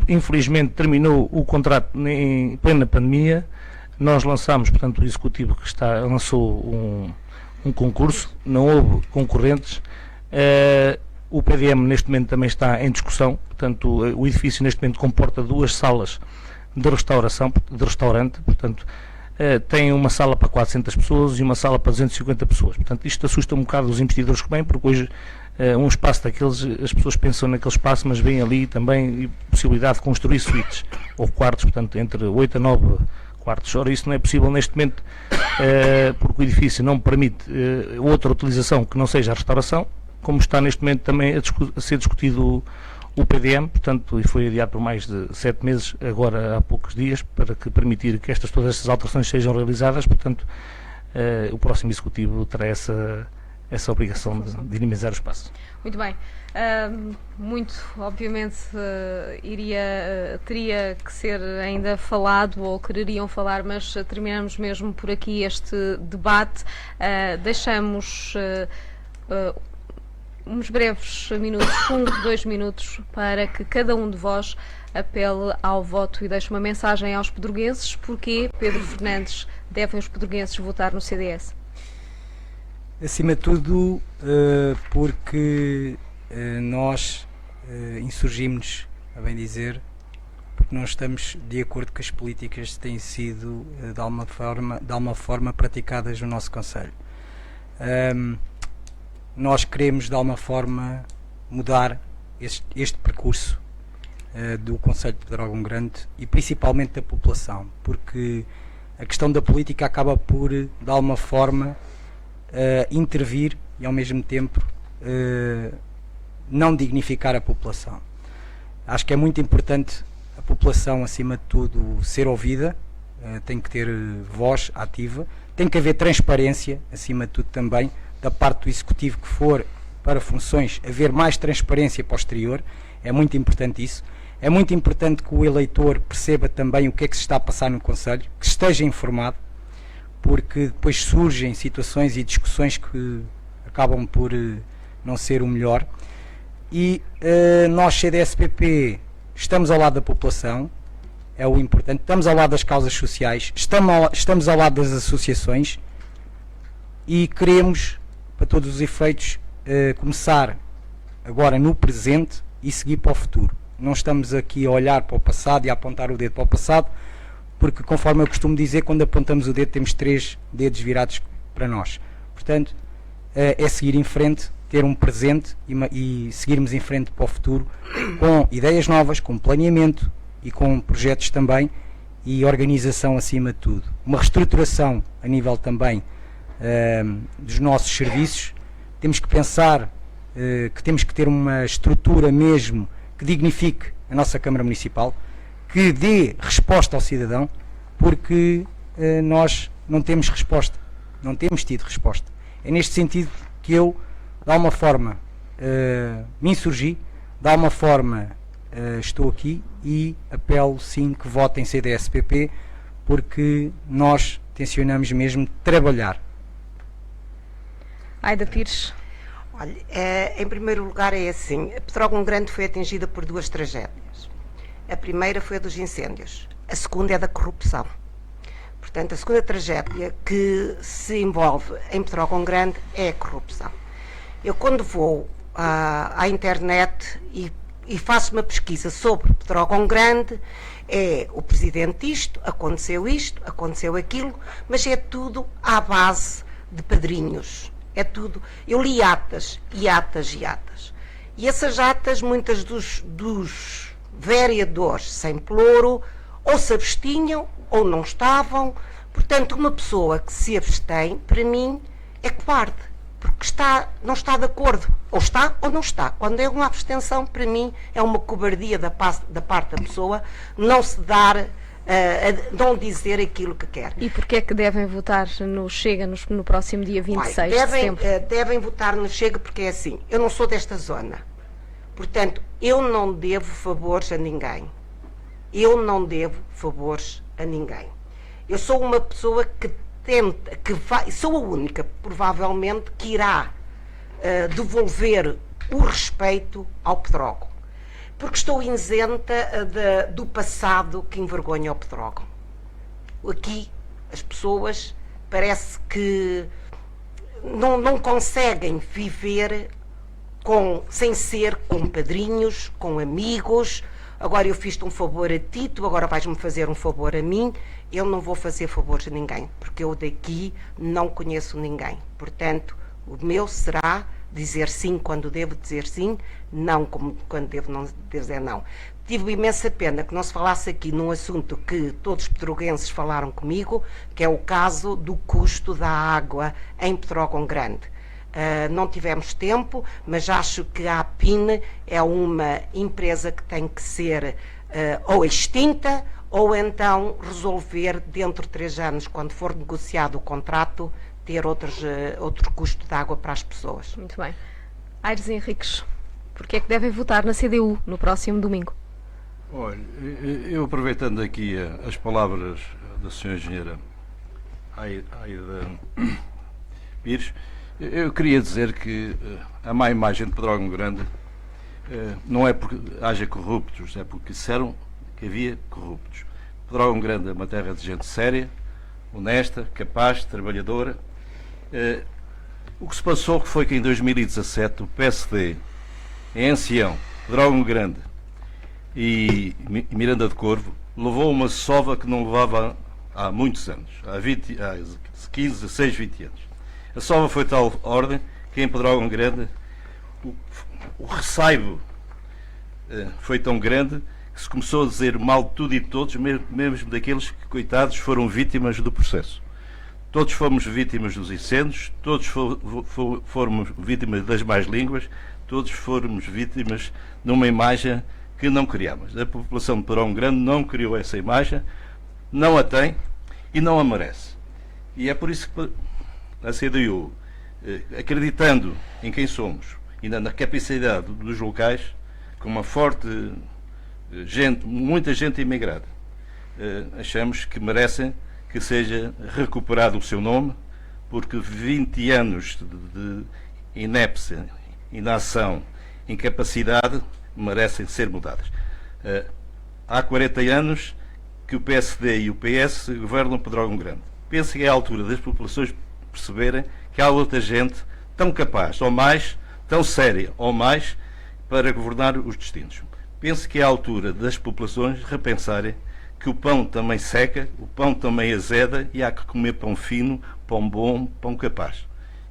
Infelizmente terminou o contrato em plena pandemia. Nós lançámos, portanto, o Executivo lançou um concurso, não houve concorrentes. O PDM neste momento também está em discussão, portanto o edifício neste momento comporta 2 salas de restaurante, portanto tem uma sala para 400 pessoas e uma sala para 250 pessoas. Portanto, isto assusta um bocado os investidores que vêm, porque hoje um espaço daqueles, as pessoas pensam naquele espaço, mas veem ali também a possibilidade de construir suítes ou quartos, portanto, entre 8 a 9 quartos. Ora, isso não é possível neste momento, porque o edifício não permite outra utilização que não seja a restauração, como está neste momento também a ser discutido o PDM, portanto, e foi adiado por mais de 7 meses, agora há poucos dias, para que permitir que todas estas alterações sejam realizadas, portanto, o próximo Executivo terá essa obrigação de dinamizar o espaço. Muito bem. Muito, obviamente, teria que ser ainda falado, ou quereriam falar, mas terminamos mesmo por aqui este debate. Deixamos uns breves minutos, 2 minutos, para que cada um de vós apele ao voto e deixe uma mensagem aos pedroguenses. Porquê, Pedro Fernandes, devem os pedroguenses votar no CDS? Acima de tudo, porque nós insurgimos, a bem dizer, porque não estamos de acordo com as políticas que têm sido de alguma forma praticadas no nosso concelho. Nós queremos de alguma forma mudar este percurso do concelho de Pedrógão Grande e principalmente da população, porque a questão da política acaba por de alguma forma intervir e ao mesmo tempo não dignificar a população. Acho que é muito importante a população, acima de tudo, ser ouvida, tem que ter voz ativa, tem que haver transparência, acima de tudo também, da parte do Executivo que for para funções, haver mais transparência posterior, é muito importante isso. É muito importante que o eleitor perceba também o que é que se está a passar no concelho, que esteja informado, porque depois surgem situações e discussões que acabam por não ser o melhor. E nós, CDS-PP, estamos ao lado da população, é o importante, estamos ao lado das causas sociais, estamos ao lado das associações e queremos, para todos os efeitos, começar agora no presente e seguir para o futuro. Não estamos aqui a olhar para o passado e a apontar o dedo para o passado, porque, conforme eu costumo dizer, quando apontamos o dedo temos 3 dedos virados para nós. Portanto, é seguir em frente, ter um presente e seguirmos em frente para o futuro, com ideias novas, com planeamento e com projetos também e organização acima de tudo. Uma reestruturação a nível também dos nossos serviços. Temos que pensar que temos que ter uma estrutura mesmo que dignifique a nossa Câmara Municipal, que dê resposta ao cidadão, porque nós não temos resposta, não temos tido resposta. É neste sentido que eu, de alguma forma, me insurgi, de alguma forma estou aqui e apelo sim que votem CDS-PP, porque nós tencionamos mesmo trabalhar. Aida Pires. Olha, em primeiro lugar é assim, a Pedrógão Grande foi atingida por 2 tragédias. A primeira foi a dos incêndios, a segunda é da corrupção. Portanto, a segunda tragédia que se envolve em Pedrógão Grande é a corrupção. Eu, quando vou à internet e faço uma pesquisa sobre Pedrógão Grande, é o presidente isto, aconteceu aquilo, mas é tudo à base de padrinhos. É tudo. Eu li atas. E essas atas, muitas dos vereadores sem ploro, ou se abstinham ou não estavam. Portanto, uma pessoa que se abstém, para mim, é covarde, porque não está de acordo. Ou está ou não está. Quando é uma abstenção, para mim, é uma cobardia da parte da pessoa não se dar, não dizer aquilo que quer. E porquê é que devem votar no Chega no próximo dia 26 de setembro? Devem votar no Chega porque é assim, eu não sou desta zona. Portanto, eu não devo favores a ninguém. Eu sou uma pessoa que tenta, sou a única, provavelmente, que irá devolver o respeito ao Pedrógão. Porque estou isenta do passado que envergonha o Pedrógão. Aqui, as pessoas parece que não conseguem viver sem ser com padrinhos, com amigos. Agora eu fiz-te um favor a ti, tu agora vais-me fazer um favor a mim. Eu não vou fazer favores a ninguém, porque eu daqui não conheço ninguém. Portanto, o meu será dizer sim quando devo dizer sim, não quando devo não dizer não. Tive imensa pena que não se falasse aqui num assunto que todos os pedroguenses falaram comigo, que é o caso do custo da água em Pedrógão Grande. Não tivemos tempo, mas acho que a APIN é uma empresa que tem que ser ou extinta ou então resolver dentro de 3 anos, quando for negociado o contrato, ter outro custo de água para as pessoas. Muito bem. Aires Henriques, porque é que devem votar na CDU no próximo domingo? Olha, eu aproveitando aqui as palavras da Sra. Engenheira Aida Pires, eu queria dizer que a má imagem de Pedrógão Grande não é porque haja corruptos, é porque disseram que havia corruptos. Pedrógão Grande é uma terra de gente séria, honesta, capaz, trabalhadora. O que se passou foi que em 2017 o PSD, em Ancião, Pedrógão Grande e Miranda de Corvo, levou uma sova que não levava há muitos anos, há 15, 16, 20 anos. A sova foi de tal ordem que em Pedrógão Grande o receio foi tão grande que se começou a dizer mal de tudo e de todos, mesmo daqueles que, coitados, foram vítimas do processo. Todos fomos vítimas dos incêndios, todos fomos vítimas das más línguas, todos fomos vítimas de uma imagem que não criámos. A população de Pedrógão Grande não criou essa imagem, não a tem e não a merece. E é por isso que a CDU, acreditando em quem somos e na capacidade dos locais, com uma forte gente, muita gente imigrada, achamos que merecem que seja recuperado o seu nome, porque 20 anos de inépcia, inação, incapacidade merecem ser mudadas. Há 40 anos que o PSD e o PS governam Pedrógão Grande. Penso que é a altura das populações perceberem que há outra gente tão capaz, ou mais, tão séria, ou mais, para governar os destinos. Penso que é a altura das populações repensarem que o pão também seca, o pão também azeda e há que comer pão fino, pão bom, pão capaz.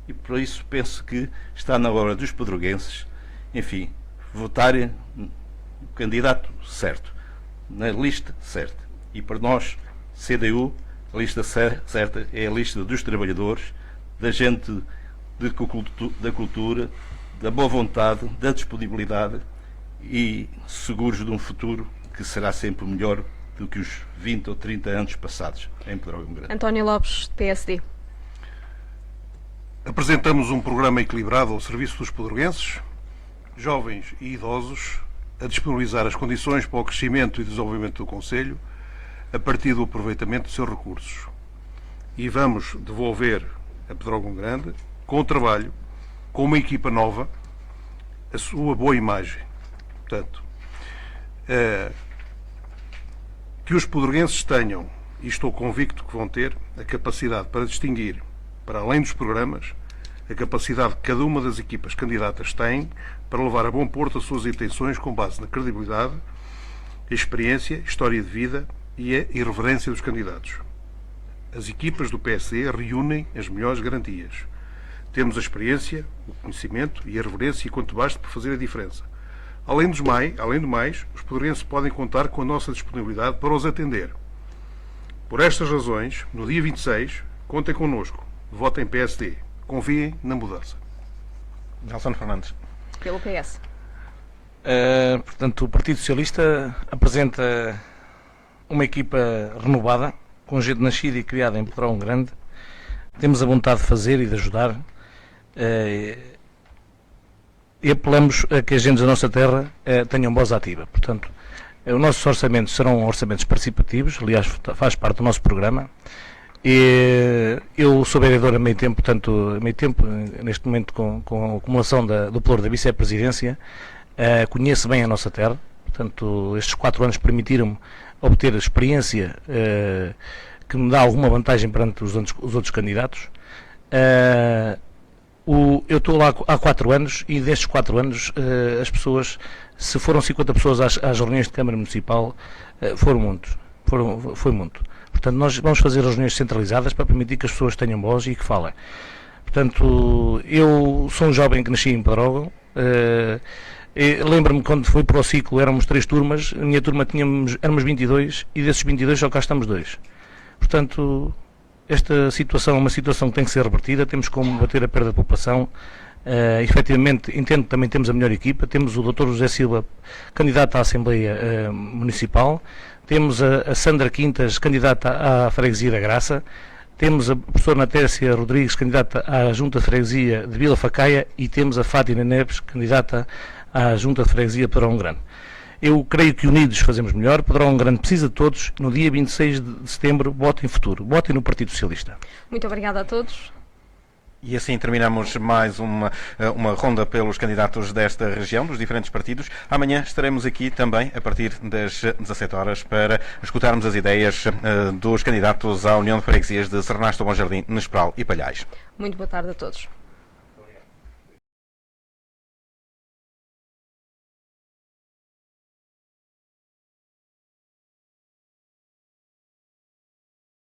E por isso penso que está na hora dos pedroguenses, enfim, votarem no candidato certo, na lista certa. E para nós, CDU, a lista certa é a lista dos trabalhadores, da gente da cultura, da boa vontade, da disponibilidade e seguros de um futuro que será sempre melhor do que os 20 ou 30 anos passados em Pedrógão Grande. António Lopes, PSD. Apresentamos um programa equilibrado ao serviço dos pedroguenses, jovens e idosos, a disponibilizar as condições para o crescimento e desenvolvimento do concelho a partir do aproveitamento dos seus recursos. E vamos devolver a Pedrógão Grande, com o trabalho, com uma equipa nova, a sua boa imagem. Portanto, que os pedroguenses tenham, e estou convicto que vão ter, a capacidade para distinguir, para além dos programas, a capacidade que cada uma das equipas candidatas tem para levar a bom porto as suas intenções com base na credibilidade, a experiência, história de vida e a irreverência dos candidatos. As equipas do PSD reúnem as melhores garantias. Temos a experiência, o conhecimento e a reverência quanto basta para fazer a diferença. Além do mais, os pedroguenses podem contar com a nossa disponibilidade para os atender. Por estas razões, no dia 26, contem connosco. Votem PSD. Confiem na mudança. Nelson Fernandes. Pelo PS. Portanto, o Partido Socialista apresenta uma equipa renovada, com gente nascida e criada em Pedrógão Grande. Temos a vontade de fazer e de ajudar. E apelamos a que as gentes da nossa terra tenham voz ativa. Portanto, os nossos orçamentos serão orçamentos participativos, aliás, faz parte do nosso programa. E eu sou vereador a meio tempo, portanto, neste momento, com a acumulação do pluro da vice-presidência, conheço bem a nossa terra. Portanto, estes 4 anos permitiram-me obter experiência que me dá alguma vantagem perante os outros candidatos. Eu estou lá há 4 anos e destes 4 anos as pessoas, se foram 50 pessoas às reuniões de Câmara Municipal, foi muito. Portanto, nós vamos fazer reuniões centralizadas para permitir que as pessoas tenham voz e que falem. Portanto, eu sou um jovem que nasci em Pedrógão. Lembro-me quando fui para o ciclo, éramos 3 turmas, a minha turma éramos 22 e desses 22 só cá estamos 2. Portanto, esta situação é uma situação que tem que ser revertida, temos que combater a perda de população. Efetivamente, entendo que também temos a melhor equipa, temos o Dr. José Silva, candidato à Assembleia Municipal, temos a Sandra Quintas, candidata à Freguesia da Graça, temos a professora Natécia Rodrigues, candidata à Junta de Freguesia de Vila Facaia e temos a Fátima Neves, candidata à Junta de Freguesia de Pedrógão Grande. Eu creio que unidos fazemos melhor. Pedrógão Grande precisa de todos. No dia 26 de setembro, votem futuro. Votem no Partido Socialista. Muito obrigada a todos. E assim terminamos mais uma ronda pelos candidatos desta região, dos diferentes partidos. Amanhã estaremos aqui também, a partir das 17 horas, para escutarmos as ideias dos candidatos à União de Freguesias de Sernasto, Bom Jardim, Nesperal e Palhais. Muito boa tarde a todos.